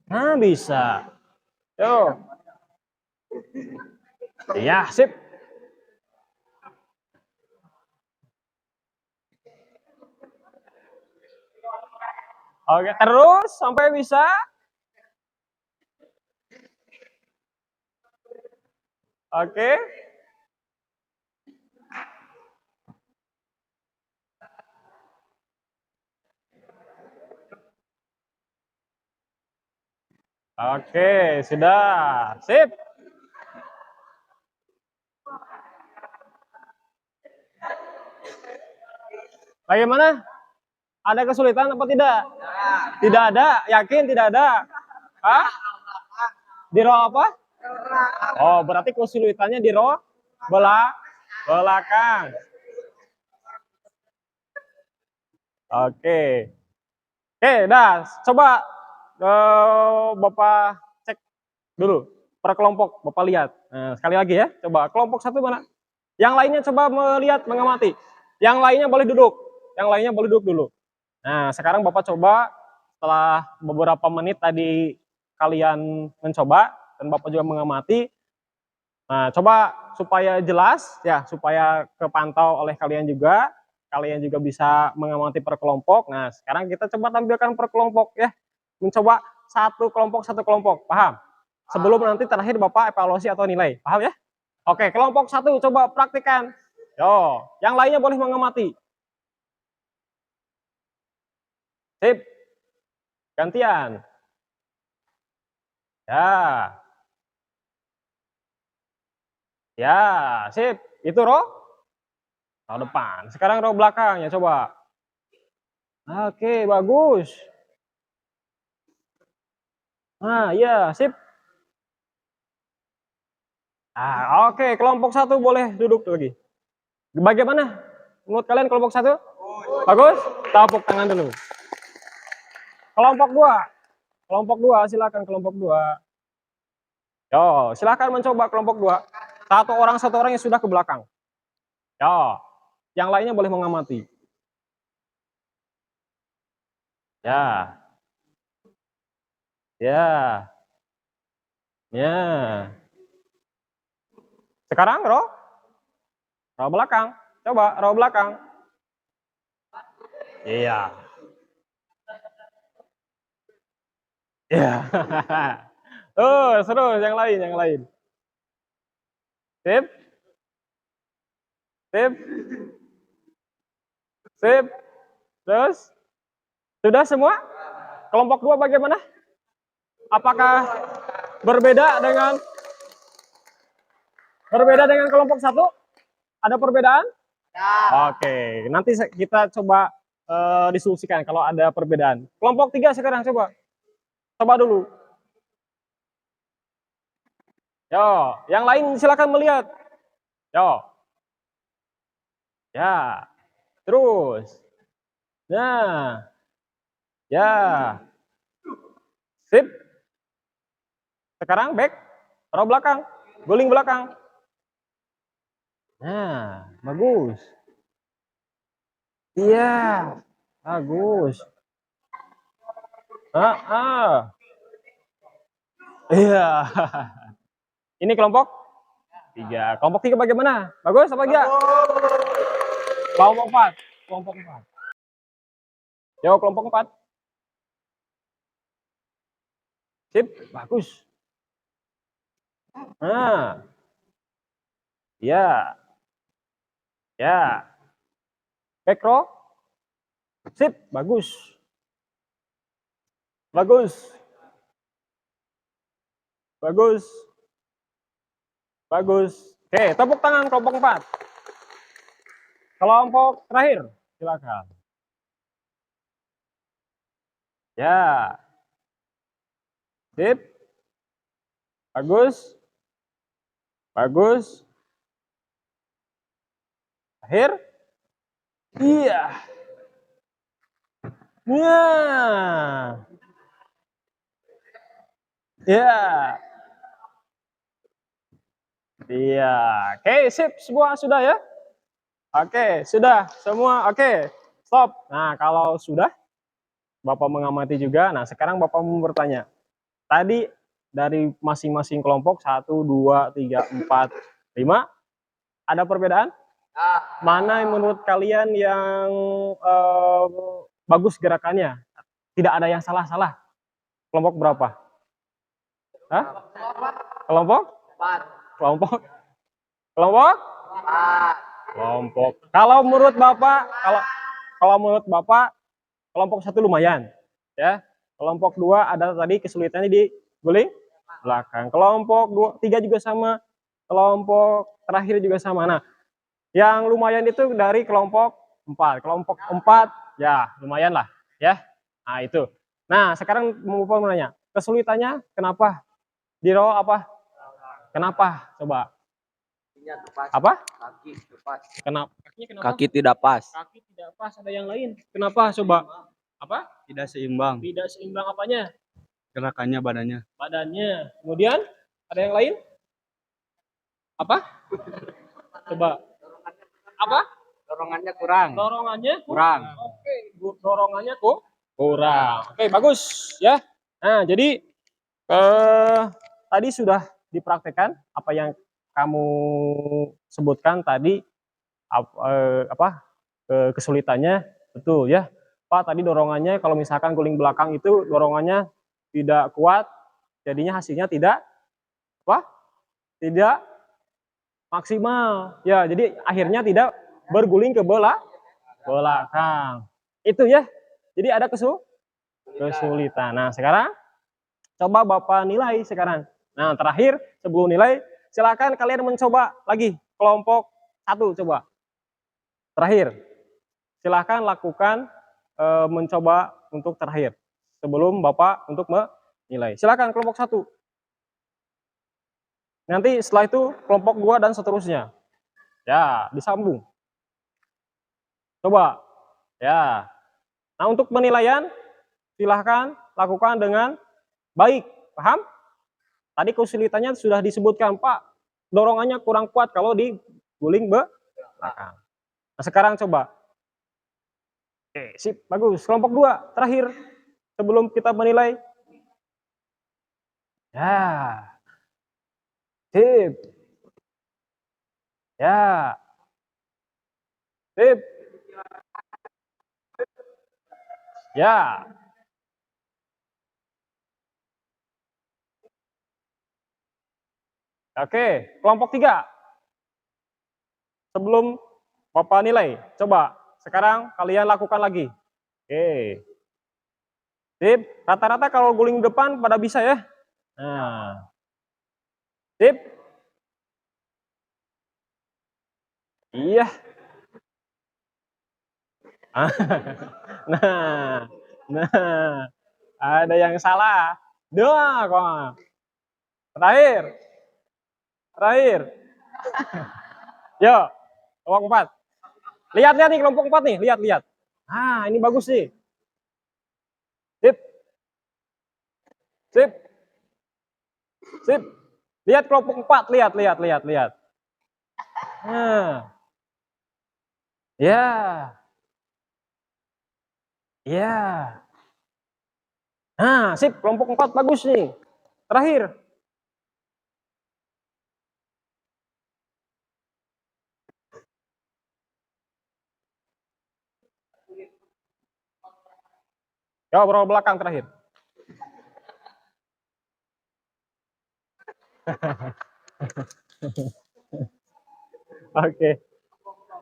Nah, bisa. Yo. Ya, sip. Oke, terus sampai bisa. Oke. Oke, sudah. Sip. Bagaimana? Ada kesulitan apa tidak? Tidak ada? Yakin tidak ada? Hah? Di row apa? Oh, berarti kesulitannya di row belakang. Oke. Oke, dah. Coba Bapak cek dulu per kelompok. Bapak lihat. Nah, sekali lagi ya. Coba kelompok 1 mana? Yang lainnya coba melihat, mengamati. Yang lainnya boleh duduk. Yang lainnya boleh duduk dulu. Nah, sekarang Bapak coba setelah beberapa menit tadi kalian mencoba dan Bapak juga mengamati. Nah, coba supaya jelas ya, supaya kepantau oleh kalian juga bisa mengamati per kelompok. Nah, sekarang kita coba tampilkan per kelompok ya. Mencoba satu kelompok, paham? Sebelum nanti terakhir Bapak evaluasi atau nilai, paham ya? Oke, kelompok 1 coba praktikkan. Yo, yang lainnya boleh mengamati. Sip. Gantian. Ya. Ya, sip. Itu row depan. Sekarang row belakangnya coba. Oke, bagus. Nah, iya, sip. Oke, kelompok 1 boleh duduk lagi. Bagaimana? Menurut kalian kelompok 1? Bagus? Tepuk tangan dulu. Kelompok 2. Kelompok 2, silakan kelompok 2. Yo, silakan mencoba kelompok 2. Satu orang yang sudah ke belakang. Yo, yang lainnya boleh mengamati. Ya. Ya. Ya. Sekarang row belakang. Coba row belakang. Iya. Iya. Terus yang lain. Sip. Sip. Sip. Terus sudah semua? Kelompok 2 bagaimana? Apakah berbeda dengan kelompok 1? Ada perbedaan? Oke, nanti kita coba diskusikan kalau ada perbedaan. Kelompok 3 sekarang coba. Coba dulu. Yo, yang lain silakan melihat. Yo. Ya. Terus. Nah. Ya. Sip. Sekarang back. Row belakang. Guling belakang. Nah, bagus. Iya. Bagus. Iya. Ini kelompok 3. Kelompok 3 bagaimana? Bagus apa enggak? Kelompok 4. kelompok 4. Yo, kelompok 4. Sip, bagus. Nah, ya, ya. Back row. Sip, bagus. Bagus. Bagus. Bagus. Oke, tepuk tangan kelompok 4. Kelompok terakhir, silakan. Ya. Sip. Bagus. Bagus. Akhir. Iya. Ya. Ya. Iya. Oke, sip. Semua sudah ya? Oke, sudah. Semua oke. Stop. Nah, kalau sudah, Bapak mengamati juga. Nah, sekarang Bapak mau bertanya. Tadi dari masing-masing kelompok 1, 2, 3, 4, 5 ada perbedaan? Mana yang menurut kalian yang bagus gerakannya? Tidak ada yang salah-salah. Kelompok berapa? Hah? Kelompok? Kelompok? Kelompok? Kelompok. Kalau menurut Bapak, kalau menurut Bapak kelompok 1 lumayan, ya. Kelompok 2 ada tadi kesulitannya di guling belakang. Kelompok 3 juga sama. Kelompok terakhir juga sama. Nah, yang lumayan itu dari kelompok 4. Kelompok 4 ya lumayan lah, ya. Nah, itu. Nah, sekarang mau menanya, kesulitannya kenapa? Di row apa? Kenapa? Coba. Apa? Kenapa? Kakinya kenapa? Kaki tidak pas. Kaki tidak pas, ada yang lain. Kenapa? Coba. Apa? Tidak seimbang. Tidak seimbang apanya? Gerakannya badannya. Badannya. Kemudian ada yang lain? Apa? Coba. Apa? Dorongannya kurang. Dorongannya Kurang. Oke, dorongannya kurang. Oke, bagus ya. Nah, jadi tadi sudah dipraktekkan apa yang kamu sebutkan tadi kesulitannya, betul ya. Pak, tadi dorongannya kalau misalkan guling belakang itu dorongannya tidak kuat, jadinya hasilnya tidak tidak maksimal. Ya, jadi akhirnya tidak berguling ke belakang. Itu ya. Jadi ada kesulitan. Nah, sekarang coba Bapak nilai sekarang. Nah, terakhir sebelum nilai, silakan kalian mencoba lagi kelompok 1 coba. Terakhir. Silakan lakukan mencoba untuk terakhir sebelum Bapak untuk menilai. Silakan kelompok 1. Nanti setelah itu kelompok 2 dan seterusnya. Ya, disambung. Coba. Ya. Nah, untuk penilaian silahkan lakukan dengan baik. Paham? Tadi kesulitannya sudah disebutkan, Pak. Dorongannya kurang kuat kalau diguling belakang. Nah, sekarang coba. Oke, sip, bagus. Kelompok 2 terakhir sebelum kita menilai. Ya. Sip. Ya. Sip. Ya. Oke, kelompok 3. Sebelum Bapak nilai, coba sekarang kalian lakukan lagi. Oke. Sip, rata-rata kalau guling depan pada bisa ya. Nah. Sip. Iya. Nah. Nah. Ada yang salah. Dua kok. Terakhir. Terakhir. Yo, kelompok 4. Lihat-lihat nih kelompok 4 nih, lihat-lihat. Ah, ini bagus nih. Sip. Sip. Sip. Lihat kelompok 4, lihat. Nah. Ya. Ya. Nah, sip, kelompok 4 bagus nih. Terakhir. Coba berapa belakang terakhir. Oke.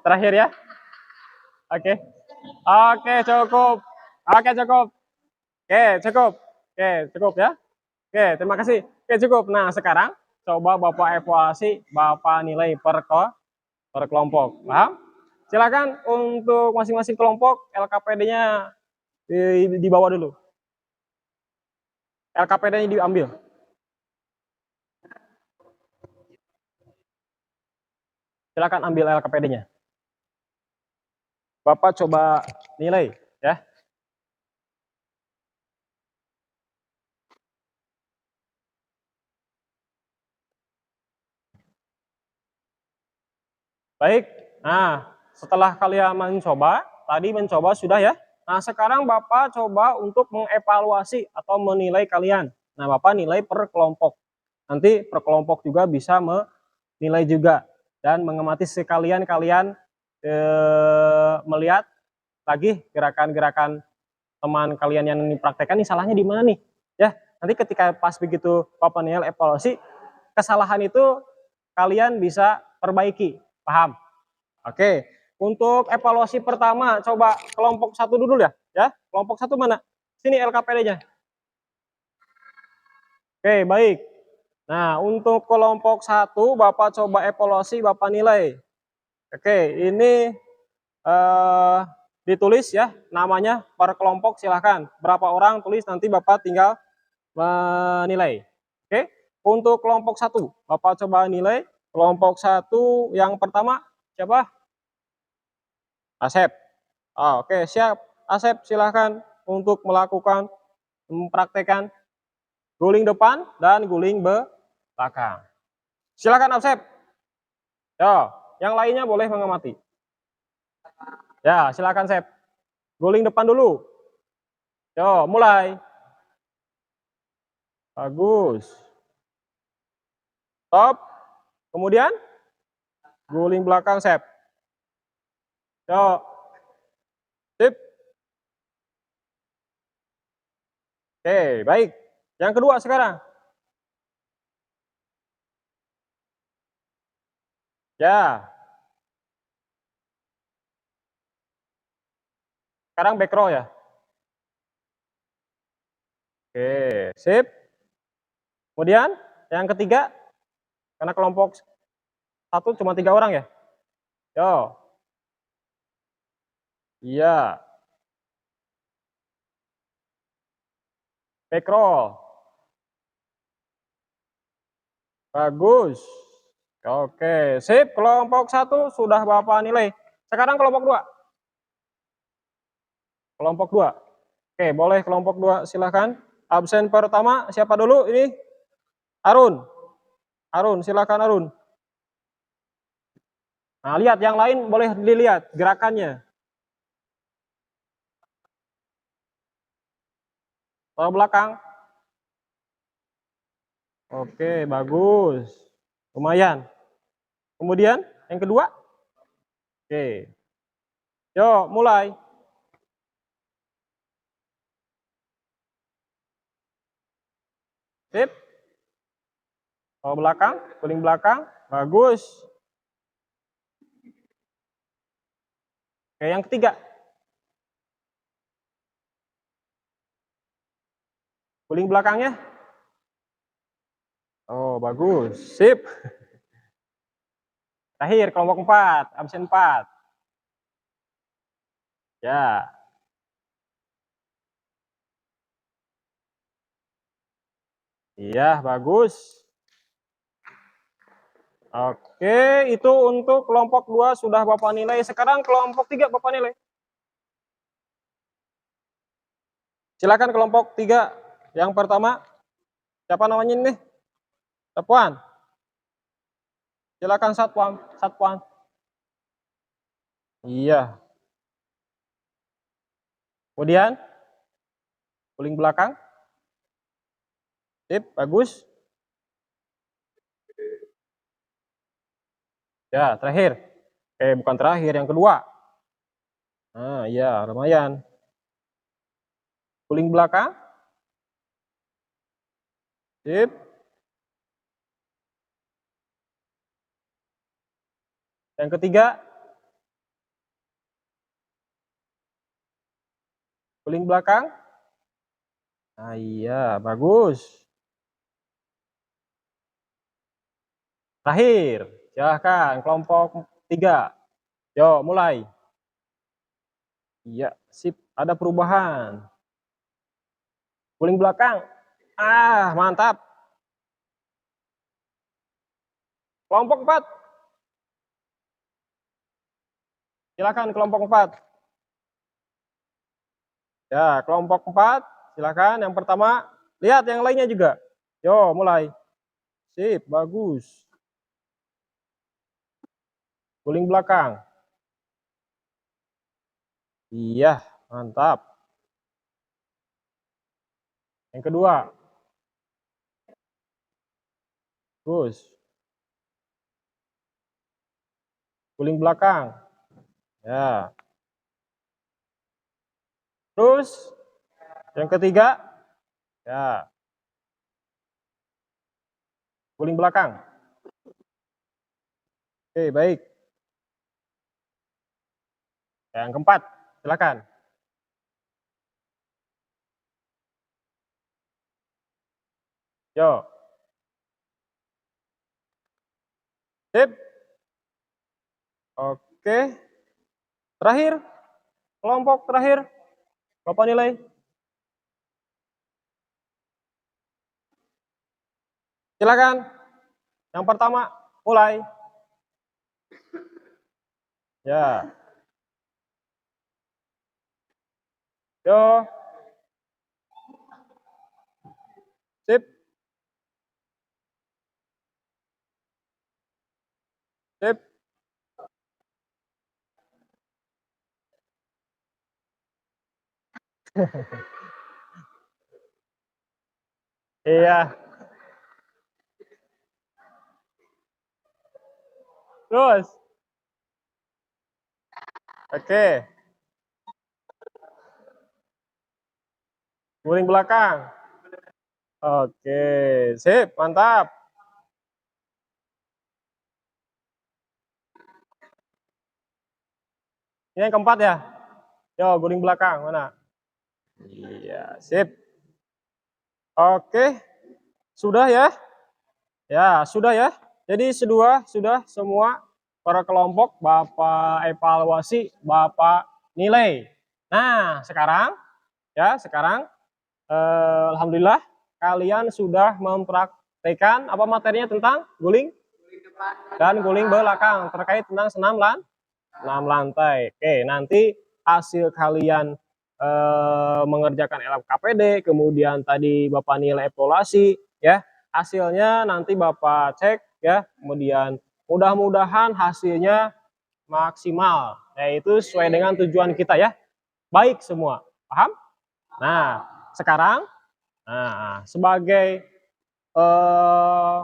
Terakhir ya. Oke. Oke, cukup. Oke, cukup. Oke, cukup. Oke, cukup ya. Oke, terima kasih. Oke, cukup. Nah, sekarang coba Bapak evaluasi, Bapak nilai per kelompok. Paham? Silakan untuk masing-masing kelompok LKPD-nya dibawa dulu. LKPD-nya diambil. Silakan ambil LKPD-nya. Bapak coba nilai ya. Baik. Nah, setelah kalian mencoba, tadi mencoba sudah ya. Nah, sekarang Bapak coba untuk mengevaluasi atau menilai kalian. Nah, Bapak nilai per kelompok. Nanti per kelompok juga bisa menilai juga dan mengamati sekalian kalian melihat lagi gerakan-gerakan teman kalian yang dipraktekkan ini salahnya di mana nih? Ya, nanti ketika pas begitu Bapak nilai evaluasi, kesalahan itu kalian bisa perbaiki. Paham? Oke. Untuk evaluasi pertama, coba kelompok satu dulu ya. Ya, kelompok satu mana? Sini LKPD-nya. Oke, baik. Nah, untuk kelompok satu, Bapak coba evaluasi, Bapak nilai. Oke, ini ditulis ya, namanya per kelompok silahkan. Berapa orang tulis, nanti Bapak tinggal menilai. Oke, untuk kelompok satu, Bapak coba nilai. Kelompok satu yang pertama, siapa? Asep. Oke, siap. Asep, silahkan untuk mempraktekkan guling depan dan guling belakang. Silakan Asep. Ya, yang lainnya boleh mengamati. Ya, silakan Asep. Guling depan dulu. Yo, mulai. Bagus. Stop. Kemudian guling belakang Asep. Yo. Sip. Oke, baik. Yang kedua sekarang. Ya. Sekarang back row ya. Oke, sip. Kemudian yang ketiga, karena kelompok satu cuma 3 orang ya. Yo. Iya. Back row. Bagus. Oke, sip. Kelompok satu sudah Bapak nilai. Sekarang kelompok 2. Kelompok 2. Oke, boleh kelompok 2 silahkan. Absen pertama siapa dulu ini? Arun. Arun, silakan Arun. Nah, lihat yang lain boleh dilihat gerakannya. Ke belakang. Oke, bagus. Lumayan. Kemudian yang kedua. Oke. Yuk, mulai. Sip. Ke belakang, guling belakang. Bagus. Oke, yang ketiga. Guling belakangnya. Oh, bagus. Sip. Terakhir, kelompok 4, absen 4. Ya. Iya, bagus. Oke, itu untuk kelompok 2 sudah Bapak nilai. Sekarang kelompok 3 Bapak nilai. Silakan kelompok 3. Yang pertama, siapa namanya ini? Satpuan. Silakan Satpuan. Satpuan. Iya. Kemudian, guling belakang. Sip, bagus. Ya, terakhir. Bukan terakhir, yang kedua. Nah, iya, lumayan. Guling belakang. Sip. Yang ketiga. Guling belakang. Nah, iya, bagus. Terakhir, silahkan kelompok 3. Yo, mulai. Iya, sip, ada perubahan. Guling belakang. Ah, mantap. Kelompok 4. Silakan kelompok 4. Ya, kelompok 4. Silakan yang pertama. Lihat yang lainnya juga. Yo, mulai. Sip, bagus. Guling belakang. Iya, mantap. Yang kedua. Bagus. Guling belakang. Ya. Terus yang ketiga. Ya. Guling belakang. Oke, baik. Yang keempat, silakan. Yo. Sip. Oke. Terakhir, kelompok terakhir. Bapak nilai. Silakan. Yang pertama, mulai. Ya. Yo. Sip. Sip. Iya. Terus. Oke. Guling belakang. Oke, sip, mantap. Ini yang keempat ya. Yo, guling belakang mana? Iya, sip. Oke. Sudah ya? Ya, sudah ya. Jadi sudah semua para kelompok Bapak evaluasi, Bapak nilai. Nah, sekarang alhamdulillah kalian sudah mempraktekkan apa materinya tentang guling dan guling belakang terkait tentang senam lantai. Oke, nanti hasil kalian mengerjakan LMKPD, kemudian tadi Bapak nilai evaluasi ya. Hasilnya nanti Bapak cek ya, kemudian mudah-mudahan hasilnya maksimal, yaitu sesuai dengan tujuan kita ya. Baik semua, paham? Nah, sekarang sebagai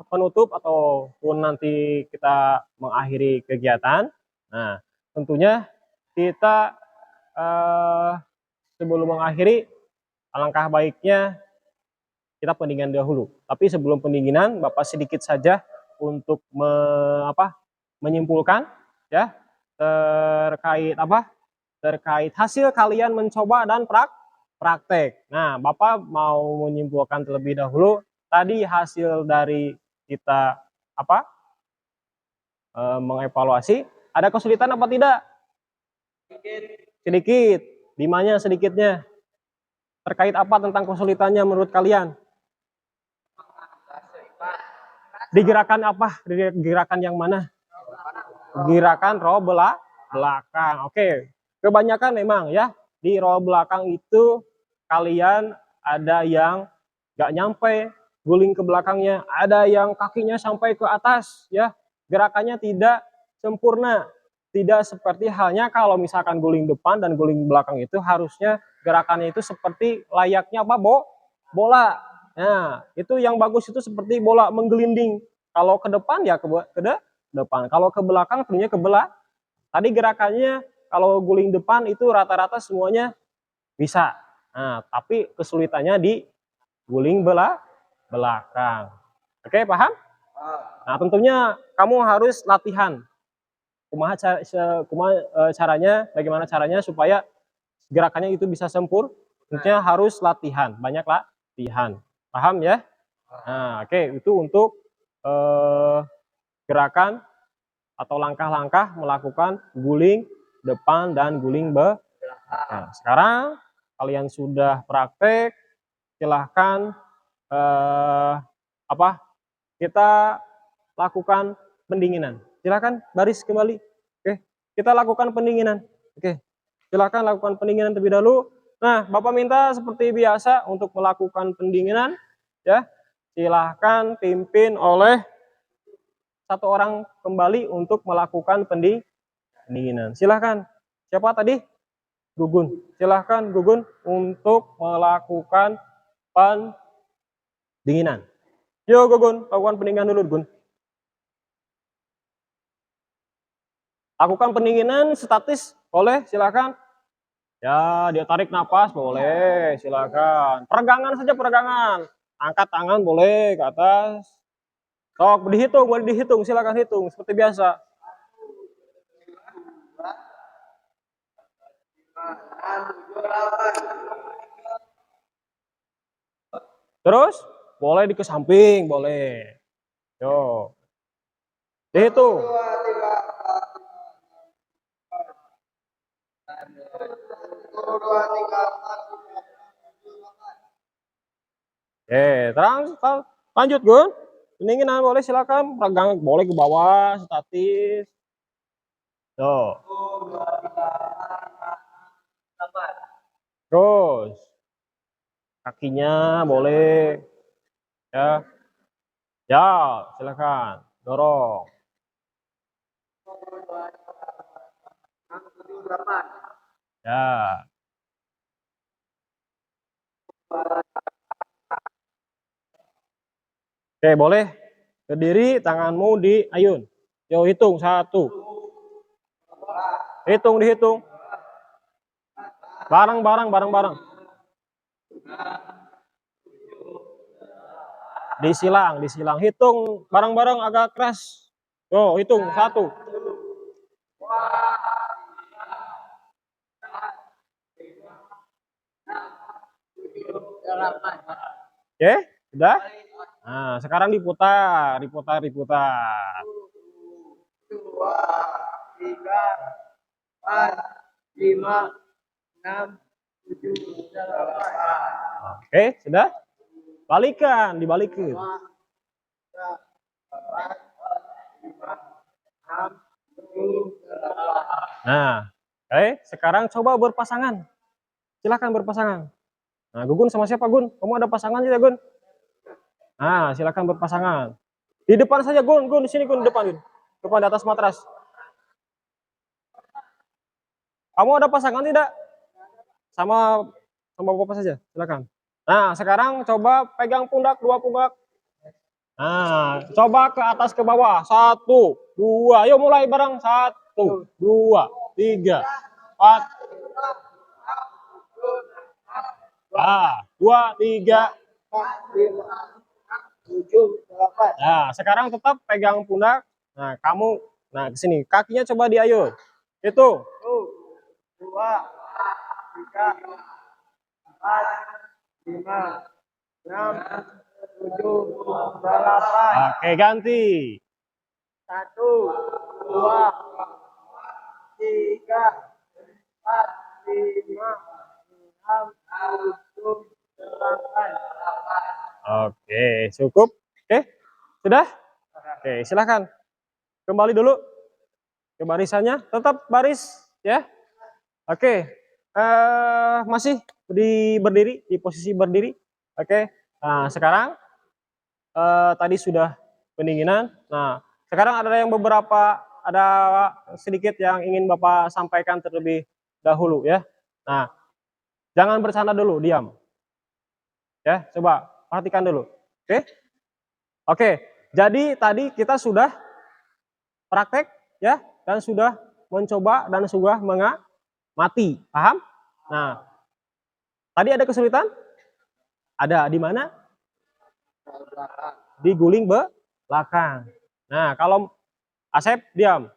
penutup ataupun nanti kita mengakhiri kegiatan. Nah, tentunya kita sebelum mengakhiri, alangkah baiknya kita pendinginan dahulu. Tapi sebelum pendinginan, Bapak sedikit saja untuk menyimpulkan ya terkait hasil kalian mencoba dan praktek. Nah, Bapak mau menyimpulkan terlebih dahulu tadi hasil dari kita mengevaluasi, ada kesulitan apa tidak? Sedikit. Di mana sedikitnya? Terkait apa tentang kesulitannya menurut kalian? Di gerakan apa? Di gerakan yang mana? Gerakan roll belakang. Oke. Kebanyakan memang ya di roll belakang itu kalian ada yang nggak nyampe guling ke belakangnya, ada yang kakinya sampai ke atas ya. Gerakannya tidak sempurna. Tidak seperti halnya kalau misalkan guling depan dan guling belakang itu harusnya gerakannya itu seperti layaknya bola. Nah, itu yang bagus itu seperti bola menggelinding. Kalau ke depan ya ke depan. Kalau ke belakang tentunya ke belakang. Tadi gerakannya kalau guling depan itu rata-rata semuanya bisa. Nah, tapi kesulitannya di guling belakang. Oke, paham? Nah, tentunya kamu harus latihan. Bagaimana caranya supaya gerakannya itu bisa sempurna? Tentunya harus latihan, banyak latihan. Paham ya? Nah, oke, itu untuk gerakan atau langkah-langkah melakukan guling depan dan guling belakang. Nah, sekarang kalian sudah praktek, silahkan kita lakukan pendinginan. Silahkan baris kembali. Oke, kita lakukan pendinginan. Oke, silahkan lakukan pendinginan terlebih dahulu. Nah, Bapak minta seperti biasa untuk melakukan pendinginan, ya. Silahkan pimpin oleh satu orang kembali untuk melakukan pendinginan. Silahkan. Siapa tadi? Gugun. Silahkan Gugun untuk melakukan pendinginan. Yo Gugun, lakukan pendinginan dulu Gugun. Lakukan pendinginan statis, boleh, silakan. Ya, dia tarik napas, boleh, silakan. Peregangan saja, peregangan. Angkat tangan, boleh, ke atas. Sok, dihitung, boleh dihitung, silakan hitung, seperti biasa. Terus, boleh di ke samping, boleh. Yo. Dihitung. Terang, lanjut Gun. Pendinginan boleh silakan, peregang boleh ke bawah, statis. Tuh. Terus kakinya boleh, ya, ya silakan dorong. Ya. Oke, boleh berdiri, tanganmu diayun. Yo, hitung 1. Hitung, dihitung. Bareng-bareng. Disilang. Hitung bareng-bareng agak keras. Yo, hitung 1. Oke, sudah? Nah, sekarang diputar. 1, 2, 3, 4, 5, 6, 7, 8. Oke, sudah? Dibalikin. Nah, oke, sekarang coba berpasangan. Silakan berpasangan. Nah, Gugun sama siapa Gun? Kamu ada pasangan tidak Gun? Nah, silakan berpasangan. Di depan saja Gun, di sini Gun, depan Gun. Depan di atas matras. Kamu ada pasangan tidak? Sama Bapak saja, silakan. Nah, sekarang coba pegang pundak, 2 pundak. Nah, coba ke atas ke bawah. 1, 2. Ayo mulai bareng. 1, 2, 3, 4. Nah, 2, 3, 4, 5, 7, 8. Nah, sekarang tetap pegang pundak. Nah, kamu ke sini. Kakinya coba diayun. Itu. 1, 2, 3, 4, 5, 6, 7, 8. Oke, ganti. 1, 2, 3, 4, 5, 6, 7, 8. Oke, cukup. Oke, sudah? Oke, silakan. Kembali dulu ke barisannya. Tetap baris, ya. Oke, masih berdiri, di posisi berdiri. Oke, nah sekarang tadi sudah pendinginan. Nah, sekarang ada sedikit yang ingin Bapak sampaikan terlebih dahulu ya. Nah, jangan bercanda dulu, diam. Ya, coba perhatikan dulu. Oke? Oke, jadi tadi kita sudah praktek ya dan sudah mencoba dan sudah mengamati, paham? Nah, Tadi ada kesulitan? Ada. Di mana? Di guling belakang. Nah, kalau Asep diam.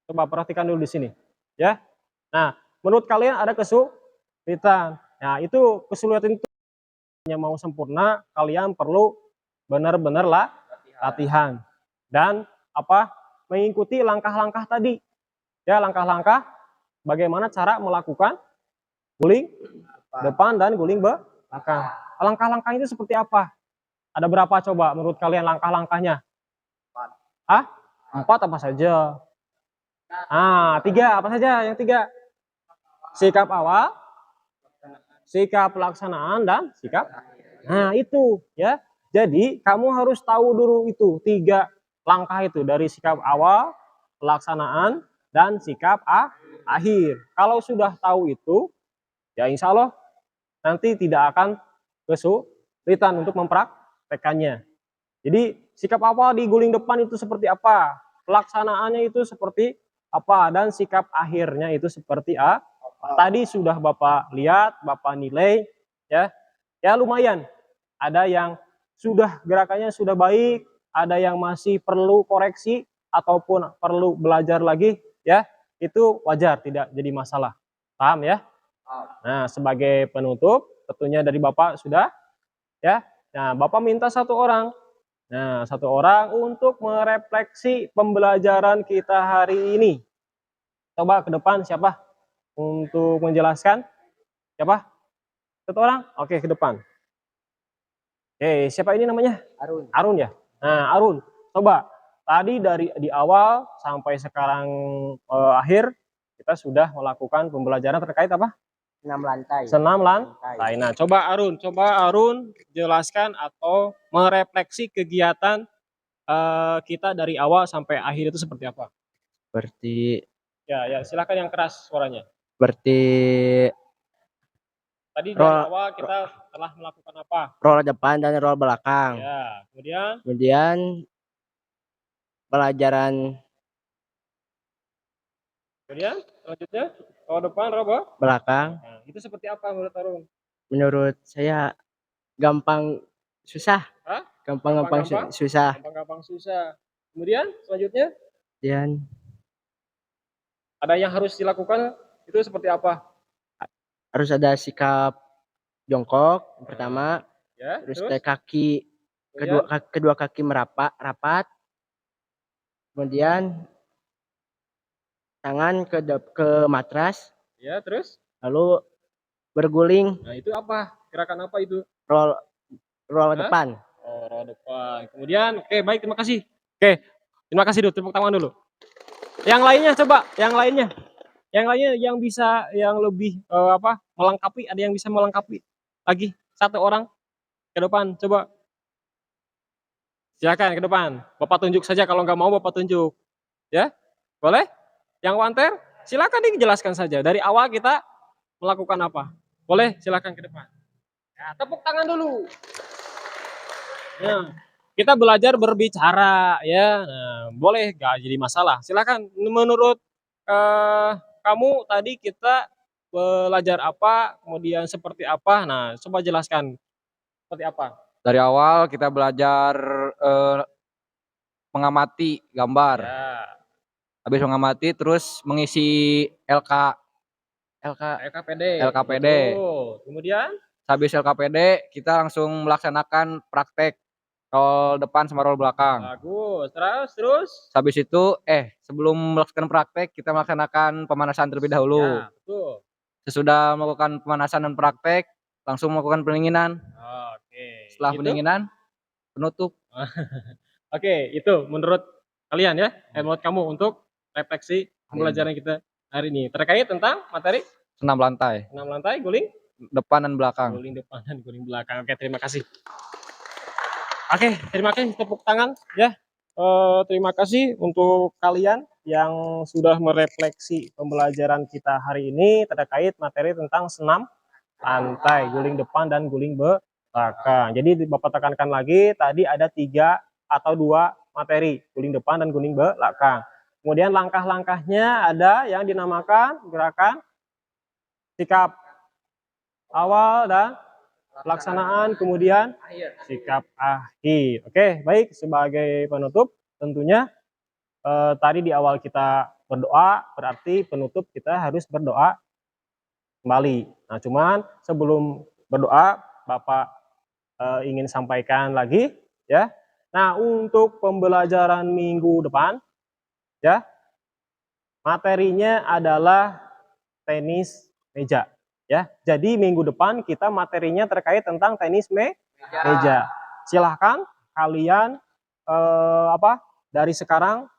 Coba perhatikan dulu di sini, ya. Nah, menurut kalian ada kesulitan. Nah, itu kesulitan itu yang mau sempurna, kalian perlu benar-benar latihan dan apa? Mengikuti langkah-langkah tadi. Ya, langkah-langkah bagaimana cara melakukan guling depan dan guling belakang. Langkah-langkah itu seperti apa? Ada berapa coba menurut kalian langkah-langkahnya? Ah, 4 apa saja? Ah, 3 apa saja? Yang 3? Sikap awal, sikap pelaksanaan, dan sikap. Nah, itu ya. Jadi kamu harus tahu dulu itu 3 langkah itu, dari sikap awal, pelaksanaan, dan sikap akhir. Kalau sudah tahu itu, ya insya Allah nanti tidak akan kesulitan untuk mempraktekannya. Jadi sikap awal di guling depan itu seperti apa, pelaksanaannya itu seperti apa, dan sikap akhirnya itu seperti apa. Tadi sudah Bapak lihat, Bapak nilai, ya, ya lumayan. Ada yang sudah gerakannya sudah baik, ada yang masih perlu koreksi ataupun perlu belajar lagi, ya, itu wajar, tidak jadi masalah. Paham ya? Nah, sebagai penutup, tentunya dari Bapak sudah, ya. Nah, Bapak minta satu orang. Nah, satu orang untuk merefleksi pembelajaran kita hari ini. Coba ke depan siapa? Untuk menjelaskan. Siapa? Satu orang? Oke, ke depan. Oke, siapa ini namanya? Arun. Arun ya? Nah, Arun, coba. Tadi dari di awal sampai sekarang akhir, kita sudah melakukan pembelajaran terkait apa? Senam lantai. Senam lantai. Nah, coba Arun jelaskan atau merefleksi kegiatan kita dari awal sampai akhir itu seperti apa? Seperti Ya, silakan yang keras suaranya. seperti Tadi dari awal kita telah melakukan apa? roll depan dan roll belakang. Ya, Kemudian pelajaran selanjutnya row depan, row belakang nah, itu seperti apa menurut Arun? menurut saya gampang susah. Hah? Gampang susah. Gampang-gampang susah. Kemudian selanjutnya Dan ada yang harus dilakukan itu seperti apa? harus ada sikap jongkok yang pertama, Ya, terus kaki kemudian, kedua kaki rapat, kemudian tangan ke matras, ya, terus. lalu berguling Nah, itu apa? Gerakan apa itu? roll Hah? depan. Oh, row depan. Kemudian, oke, baik, terima kasih. Oke, terima kasih dulu, tepuk tangan dulu. Yang lainnya coba, yang lainnya yang bisa yang lebih melengkapi, ada yang bisa melengkapi lagi satu orang ke depan, coba. Silakan ke depan. Bapak tunjuk saja, kalau nggak mau Bapak tunjuk. Ya, boleh? Yang wanter, silakan dijelaskan saja. Dari awal kita melakukan apa? Boleh, silakan ke depan. Ya, tepuk tangan dulu. Nah, kita belajar berbicara, ya. Nah, boleh, nggak jadi masalah. Silakan. Menurut kamu tadi kita belajar apa, kemudian seperti apa? Nah, coba jelaskan seperti apa. Dari awal kita belajar mengamati gambar. Ya, Habis mengamati terus mengisi LKPD. LKPD. Betul. Kemudian Habis LKPD kita langsung melaksanakan praktek roll depan sama roll belakang. bagus. Terus. Habis itu sebelum melakukan praktek kita melaksanakan pemanasan terlebih dahulu. Ya, betul. Sesudah melakukan pemanasan dan praktek langsung melakukan pendinginan. Oke. Setelah Itu? pendinginan penutup. Oke, itu menurut kalian ya, menurut kamu untuk refleksi pembelajaran kita hari ini terkait tentang materi Senam lantai, senam lantai, guling depan dan belakang. guling depan dan guling belakang. Oke, terima kasih. Oke, terima kasih, tepuk tangan ya. Terima kasih untuk kalian yang sudah merefleksi pembelajaran kita hari ini terkait materi tentang senam lantai, guling depan dan guling belakang. Jadi Bapak tekankan lagi, tadi ada 3 atau 2 materi, guling depan dan guling belakang. Kemudian langkah-langkahnya ada yang dinamakan gerakan sikap awal dan pelaksanaan, kemudian sikap akhir. Oke, baik, sebagai penutup tentunya tadi di awal kita berdoa, berarti penutup kita harus berdoa kembali. Nah, cuman sebelum berdoa, Bapak ingin sampaikan lagi, ya. Nah, untuk pembelajaran minggu depan, ya, materinya adalah tenis meja, ya. Jadi minggu depan kita materinya terkait tentang tenis meja. Silahkan kalian dari sekarang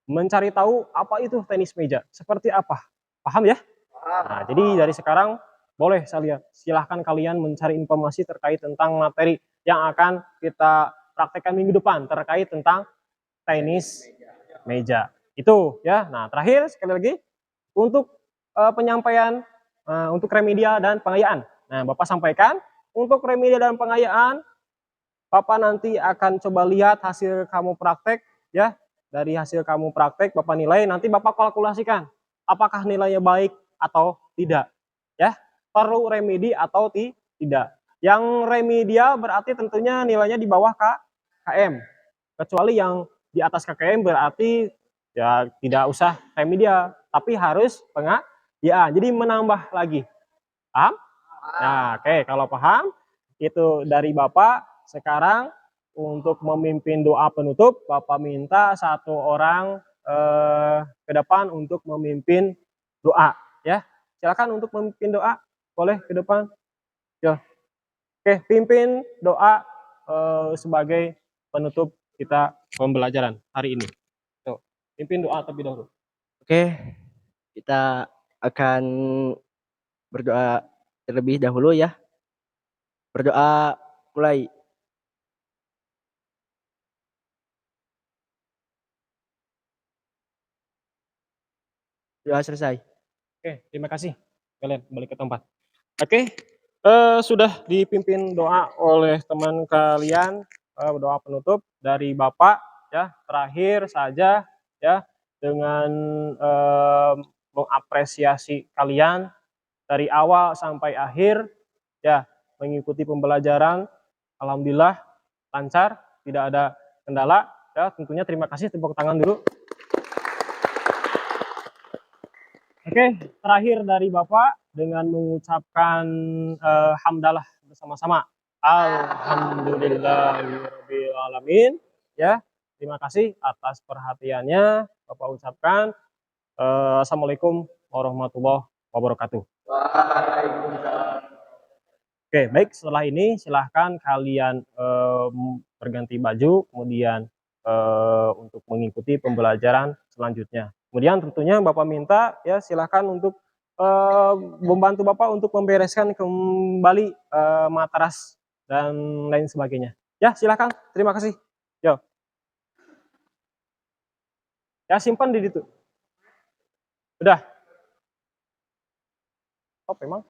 mencari tahu apa itu tenis meja, seperti apa, paham ya? Nah, jadi dari sekarang boleh silahkan kalian mencari informasi terkait tentang materi yang akan kita praktekkan minggu depan terkait tentang tenis meja. Itu ya. Nah, terakhir sekali lagi untuk penyampaian untuk remedial dan pengayaan. Nah, Bapak sampaikan untuk remedial dan pengayaan, Bapak nanti akan coba lihat hasil kamu praktek ya. Dari hasil kamu praktek Bapak nilai, nanti Bapak kalkulasikan apakah nilainya baik atau tidak. Ya, perlu remedi atau tidak. Yang remedial berarti tentunya nilainya di bawah KM. Kecuali yang di atas KKM berarti ya tidak usah remedial, tapi harus pengayaan. Jadi menambah lagi. Paham? Nah, oke, kalau paham itu dari Bapak. Sekarang untuk memimpin doa penutup, Bapak minta satu orang ke depan untuk memimpin doa, ya. Silakan untuk memimpin doa, boleh ke depan. Ya. Oke, pimpin doa sebagai penutup kita pembelajaran hari ini. Tuh, pimpin doa terlebih dahulu. Oke, kita akan berdoa terlebih dahulu ya. Berdoa mulai. Doa selesai. Oke, terima kasih. Kalian kembali ke tempat. Oke, sudah dipimpin doa oleh teman kalian, doa penutup dari Bapak ya. Terakhir saja ya, dengan mengapresiasi kalian dari awal sampai akhir ya, mengikuti pembelajaran. Alhamdulillah lancar, tidak ada kendala ya. Tentunya terima kasih, tepuk tangan dulu. Oke, terakhir dari Bapak dengan mengucapkan hamdalah bersama-sama. Alhamdulillahirabbil alamin. Ya, terima kasih atas perhatiannya. Bapak ucapkan assalamualaikum warahmatullahi wabarakatuh. Oke, baik, setelah ini silahkan kalian berganti baju, kemudian untuk mengikuti pembelajaran selanjutnya. Kemudian tentunya Bapak minta ya silahkan untuk membantu Bapak untuk membereskan kembali matras dan lain sebagainya. Ya, silahkan. Terima kasih. Yo. Ya, simpan di situ. Udah. Oh, memang.